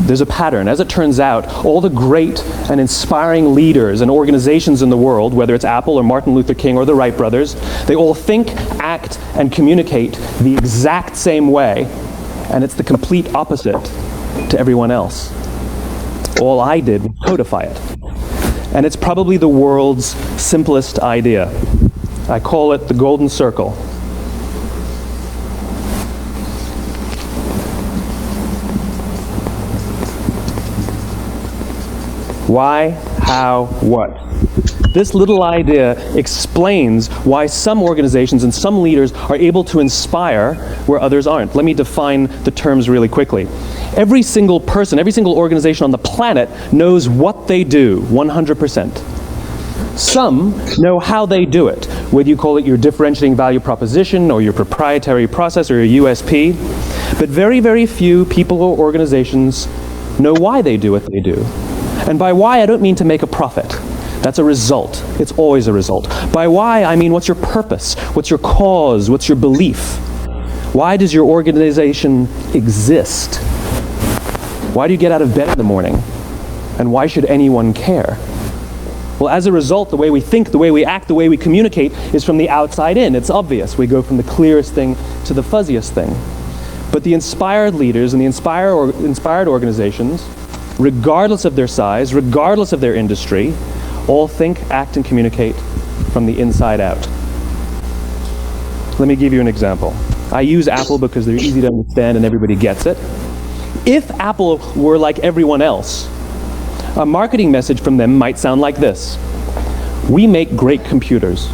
there's a pattern. As it turns out, all the great and inspiring leaders and organizations in the world, whether it's Apple or Martin Luther King or the Wright brothers, they all think, act, and communicate the exact same way, and it's the complete opposite to everyone else. All I did was codify it. And it's probably the world's simplest idea. I call it the golden circle. Why, how, what? This little idea explains why some organizations and some leaders are able to inspire where others aren't. Let me define the terms really quickly. Every single person, every single organization on the planet knows what they do, 100%. Some know how they do it, whether you call it your differentiating value proposition or your proprietary process or your USP. But very, very few people or organizations know why they do what they do. And by why, I don't mean to make a profit. That's a result. It's always a result. By why, I mean what's your purpose? What's your cause? What's your belief? Why does your organization exist? Why do you get out of bed in the morning? And why should anyone care? Well, as a result, the way we think, the way we act, the way we communicate is from the outside in. It's obvious. We go from the clearest thing to the fuzziest thing. But the inspired leaders and the inspired organizations, regardless of their size, regardless of their industry, all think, act, and communicate from the inside out. Let me give you an example. I use Apple because they're easy to understand and everybody gets it. If Apple were like everyone else, a marketing message from them might sound like this: we make great computers.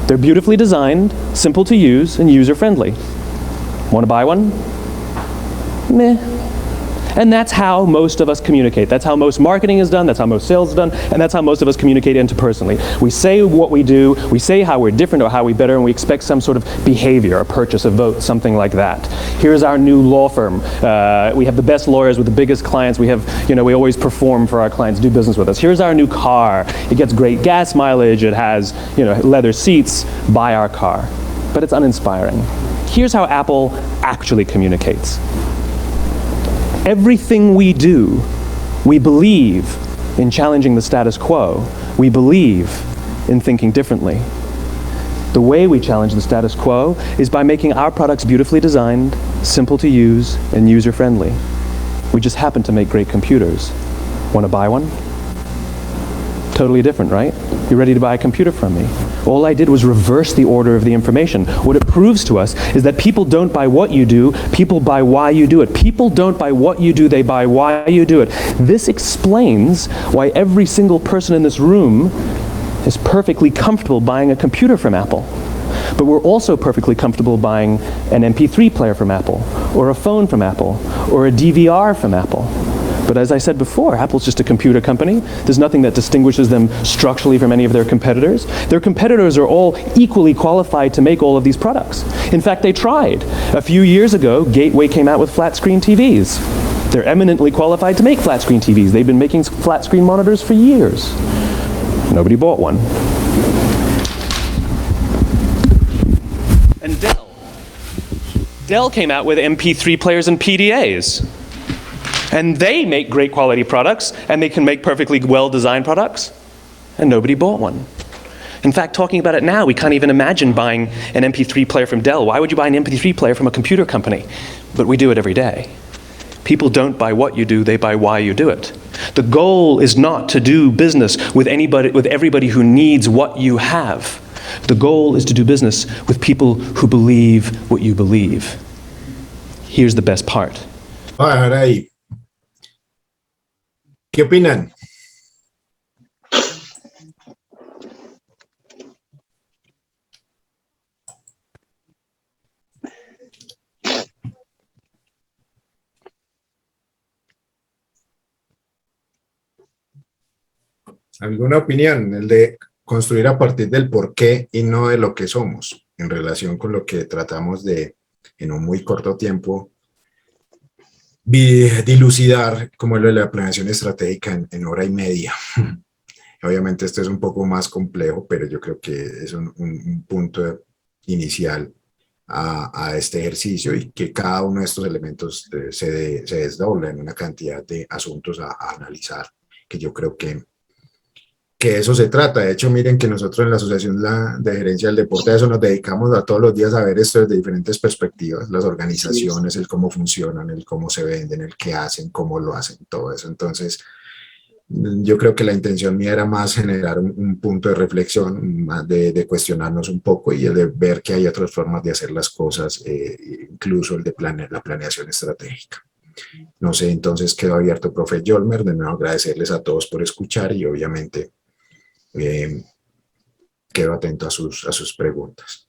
They're beautifully designed, simple to use, and user-friendly. Want to buy one? Meh. And that's how most of us communicate. That's how most marketing is done, that's how most sales is done, and that's how most of us communicate interpersonally. We say what we do, we say how we're different or how we're better, and we expect some sort of behavior, a purchase, a vote, something like that. Here's our new law firm. We have the best lawyers with the biggest clients. We have, we always perform for our clients, do business with us. Here's our new car. It gets great gas mileage. It has, leather seats. Buy our car. But it's uninspiring. Here's how Apple actually communicates. Everything we do, we believe in challenging the status quo. We believe in thinking differently. The way we challenge the status quo is by making our products beautifully designed, simple to use, and user-friendly. We just happen to make great computers. Want to buy one? Totally different, right? You're ready to buy a computer from me. All I did was reverse the order of the information. What it proves to us is that people don't buy what you do, people buy why you do it. People don't buy what you do, they buy why you do it. This explains why every single person in this room is perfectly comfortable buying a computer from Apple. But we're also perfectly comfortable buying an MP3 player from Apple, or a phone from Apple, or a DVR from Apple. But as I said before, Apple's just a computer company. There's nothing that distinguishes them structurally from any of their competitors. Their competitors are all equally qualified to make all of these products. In fact, they tried. A few years ago, Gateway came out with flat screen TVs. They're eminently qualified to make flat screen TVs. They've been making flat screen monitors for years. Nobody bought one. And Dell came out with MP3 players and PDAs. And they make great quality products, and they can make perfectly well-designed products, and nobody bought one. In fact, talking about it now, we can't even imagine buying an MP3 player from Dell. Why would you buy an MP3 player from a computer company? But we do it every day. People don't buy what you do, they buy why you do it. The goal is not to do business with everybody who needs what you have. The goal is to do business with people who believe what you believe. Here's the best part. Ahora ahí. ¿Qué opinan? ¿Alguna opinión? El de construir a partir del por qué y no de lo que somos, en relación con lo que tratamos de, en un muy corto tiempo, dilucidar como lo de la planeación estratégica en hora y media. Obviamente esto es un poco más complejo, pero yo creo que es un punto inicial a este ejercicio, y que cada uno de estos elementos se desdobla en una cantidad de asuntos a analizar, que yo creo que de eso se trata. De hecho, miren que nosotros en la Asociación de Gerencia del Deporte a eso nos dedicamos a todos los días a ver esto desde diferentes perspectivas, las organizaciones, el cómo funcionan, el cómo se venden, el qué hacen, cómo lo hacen, todo eso. Entonces, yo creo que la intención mía era más generar un punto de reflexión, más de cuestionarnos un poco, y el de ver que hay otras formas de hacer las cosas, incluso el de la planeación estratégica. No sé, entonces quedo abierto, profe Yolmer. De nuevo agradecerles a todos por escuchar, y obviamente quedo atento a sus preguntas.